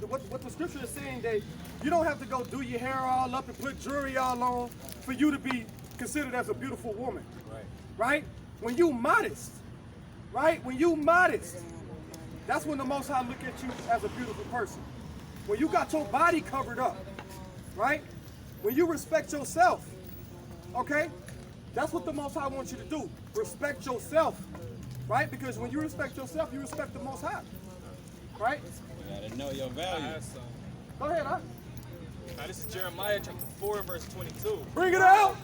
what the scripture is saying, that you don't have to go do your hair all up and put jewelry all on for you to be considered as a beautiful woman. Right? When you modest, right? When you modest, that's when the Most High look at you as a beautiful person. When you got your body covered up, right? When you respect yourself, okay? That's what the Most High wants you to do. Respect yourself, right? Because when you respect yourself, you respect the Most High, right? You gotta know your value. Go ahead, huh? This is Jeremiah chapter 4, verse 22. Bring it out.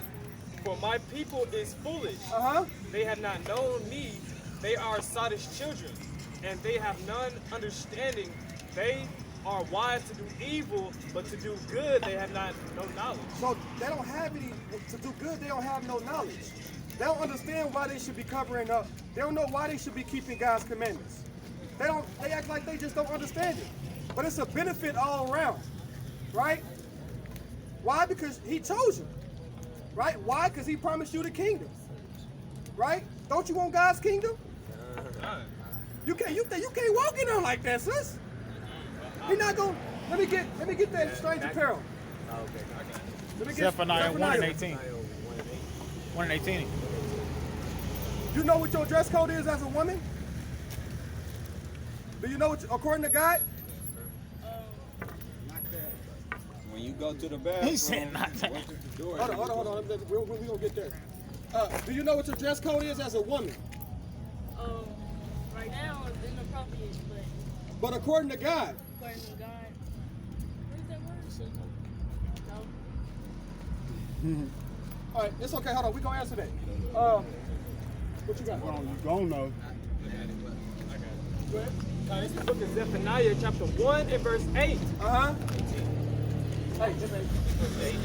For my people is foolish. They have not known me. They are sottish children, and they have none understanding. They are wise to do evil, but to do good they have not no knowledge. So they don't have any, to do good, they don't have no knowledge. They don't understand why they should be covering up. They don't know why they should be keeping God's commandments. They act like they just don't understand it. But it's a benefit all around, right? Why? Because he chose you, right? Why? Because he promised you the kingdom, right? Don't you want God's kingdom? You can't walk in there like that, sis. You're not gonna. Let me get that strange apparel. Zephaniah 1 and 18. 1 and 18. You know what your dress code is as a woman? Do you know what, according to God? When you go to the bathroom, He said not that. Hold on. We're gonna get there. Do you know what your dress code is as a woman? Right now it's inappropriate, But according to God. according to God, what is that word? No. All right, it's okay. Hold on, we gonna answer that. What you got? You don't know. Go ahead. This is the book of Zephaniah, chapter 1 and verse 8. Hey, just 8.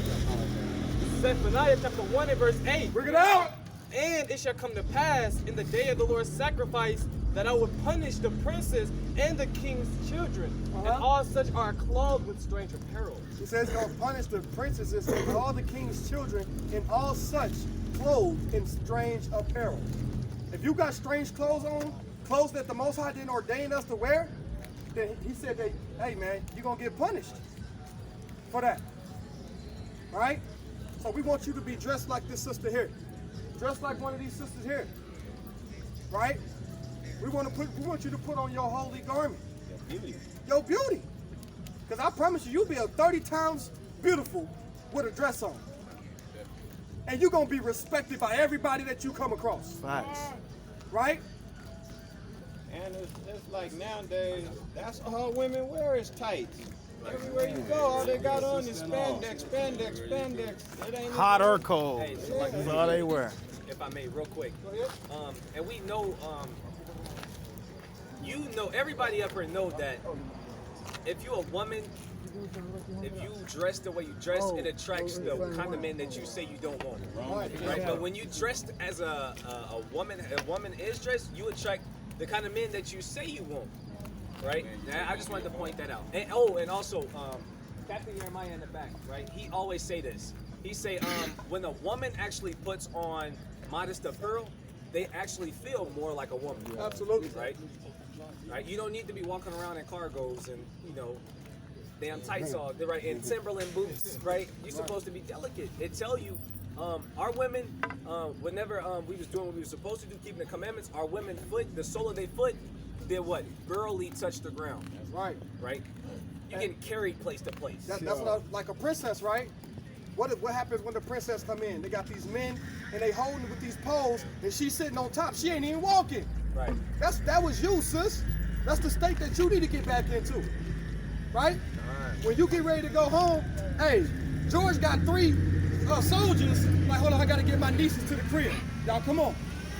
Zephaniah chapter 1 and verse 8. Bring it out. And it shall come to pass in the day of the Lord's sacrifice that I will punish the princes and the king's children, and all such are clothed with strange apparel. He says he's gonna punish the princesses and all the king's children and all such clothed in strange apparel. If you got strange clothes on, clothes that the Most High didn't ordain us to wear, then he said that, hey man, you're gonna get punished for that. All right? So we want you to be dressed like this sister here. dress like one of these sisters here, right? We want you to put on your holy garment. Your beauty. Because I promise you, you'll be 30 times beautiful with a dress on. And you're going to be respected by everybody that you come across. Facts. Right? And it's like nowadays, that's all women wear is tights. Everywhere you go, all they got on is spandex. It ain't Hot or cold. Hey, That's all they wear. If I may, real quick. And we know, everybody up here know that if you're a woman, if you dress the way you dress, it attracts the kind of men that you say you don't want. Right? But when you dressed as a woman is dressed, you attract the kind of men that you say you want. Right? I just wanted to point that out. And also, Captain Jeremiah in the back, right? He always say this. He say, when a woman actually puts on modest apparel, they actually feel more like a woman. Absolutely. Right? Right? You don't need to be walking around in cargos and, damn tights on, right? And Timberland boots, right? You're supposed to be delicate. It tell you, our women, whenever we was doing what we were supposed to do, keeping the commandments, our women foot, the sole of their foot, did what? Barely touch the ground. That's right. Right? You get carried place to place. That's what like a princess, right? What happens when the princess come in? They got these men and they holding with these poles and she's sitting on top. She ain't even walking. Right. That was you, sis. That's the state that you need to get back into. Right? When you get ready to go home, hey, George got 3 soldiers. Like, hold on, I gotta get my nieces to the crib. Y'all come on.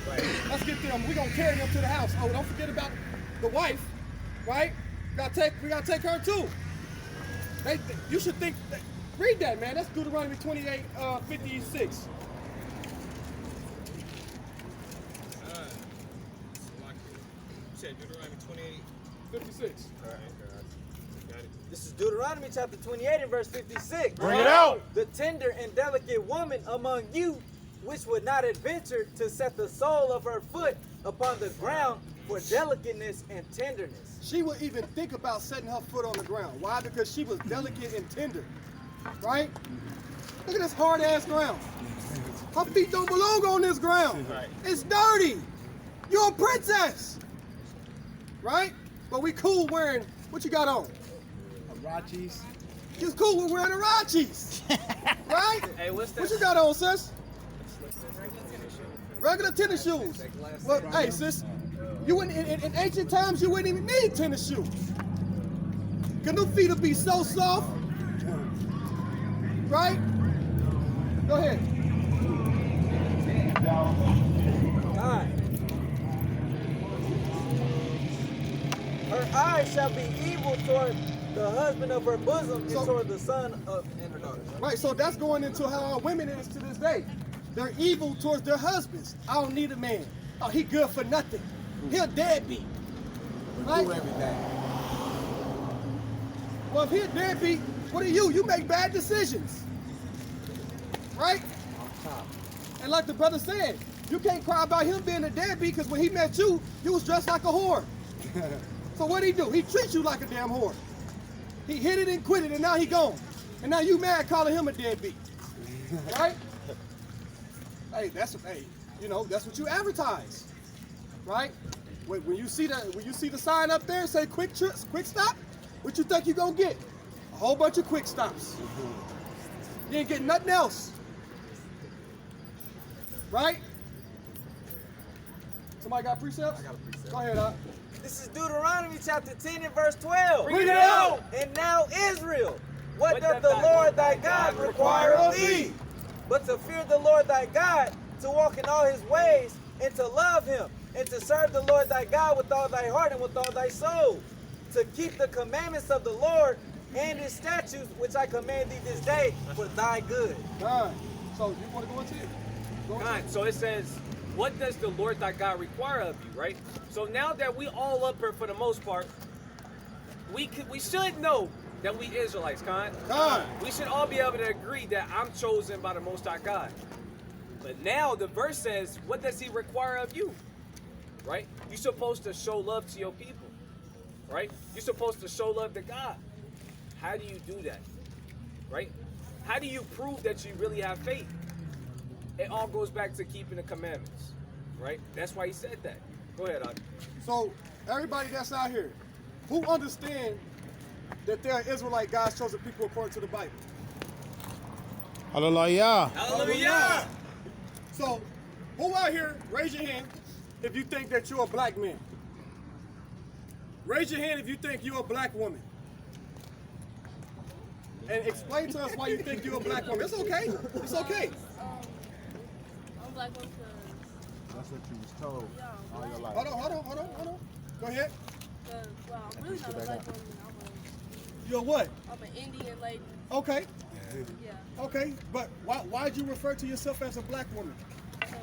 Right. Let's get them. We're gonna carry them to the house. Oh, don't forget about the wife, right? We gotta take her too. You should think, read that, man. That's Deuteronomy 28, 56. You said Deuteronomy 28, 56. All right. Got it. This is Deuteronomy chapter 28 and verse 56. Bring it out. The tender and delicate woman among you, which would not adventure to set the sole of her foot upon the ground for delicateness and tenderness. She would even think about setting her foot on the ground. Why? Because she was delicate and tender. Right? Look at this hard-ass ground. Her feet don't belong on this ground. Right. It's dirty. You're a princess. Right? But we cool wearing, what you got on? Rachis. You cool with wearing Arachis. Right? Hey, what's that? What you got on, sis? Regular tennis shoes. Well, hey, sis, you wouldn't, in ancient times, you wouldn't even need tennis shoes. Cause them feet would be so soft. Right? Go ahead. God. Her eyes shall be evil toward the husband of her bosom and toward the son of and her daughter. Right, so that's going into how our women is to this day. They're evil towards their husbands. I don't need a man. Oh, he good for nothing. He a deadbeat. Right? Do everything. Well, if he a deadbeat, what are you? You make bad decisions. Right? And like the brother said, you can't cry about him being a deadbeat because when he met you, you was dressed like a whore. So what'd he do? He treats you like a damn whore. He hit it and quit it and now he gone. And now you mad calling him a deadbeat. Right? Hey, that's what you advertise. Right? When you see the sign up there say quick stop, what you think you gonna get? A whole bunch of quick stops. You ain't getting nothing else. Right? Somebody got precepts? I got a precept. Go ahead, This is Deuteronomy chapter 10 and verse 12. Read it out. And now Israel, what doth the Lord thy God require of thee? But to fear the Lord thy God, to walk in all his ways, and to love him, and to serve the Lord thy God with all thy heart and with all thy soul, to keep the commandments of the Lord and his statutes, which I command thee this day for thy good. God. So you want to go into it? God, so it says, what does the Lord thy God require of you, right? So now that we all up here for the most part, we should know that we Israelites, God. We should all be able to agree that I'm chosen by the Most High God. But now the verse says, what does he require of you? Right? You're supposed to show love to your people. Right? You're supposed to show love to God. How do you do that? Right? How do you prove that you really have faith? It all goes back to keeping the commandments, right? That's why he said that. Go ahead, Adi. So everybody that's out here, who understand that they are Israelite God's chosen people according to the Bible? Hallelujah. Hallelujah. So who out here, raise your hand if you think that you're a black man. Raise your hand if you think you're a black woman. And explain to us why you think you're a black woman. It's okay. It's okay. I'm black one because. That's what you was told all your life. Hold on. Go ahead. Well, I'm really not a black woman. You're what? I'm an Indian lady. Okay. Yeah. Okay, but why'd you refer to yourself as a black woman? Because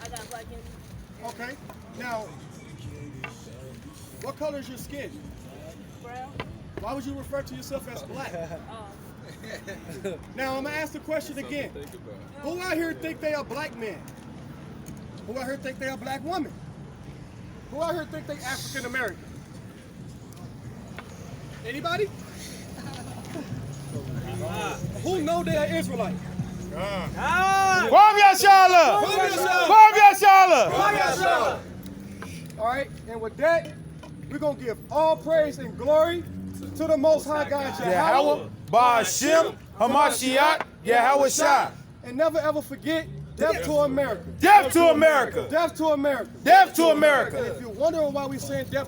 I got black in me. Okay. Now, what color is your skin? Brown. Why would you refer to yourself as black? Oh. Now, I'm going to ask the question again. Who out here think they are black men? Who out here think they are black women? Who out here think they African American? Anybody? Who know they are Israelite? All right, and with that, we're going to give all praise and glory to the Most High God, Yahweh, Ba'ashem, Hamashiach, Yahweh Shai. And never ever forget, death to America. Death to America. Death to America. Death to America. And if you're wondering why we're saying death to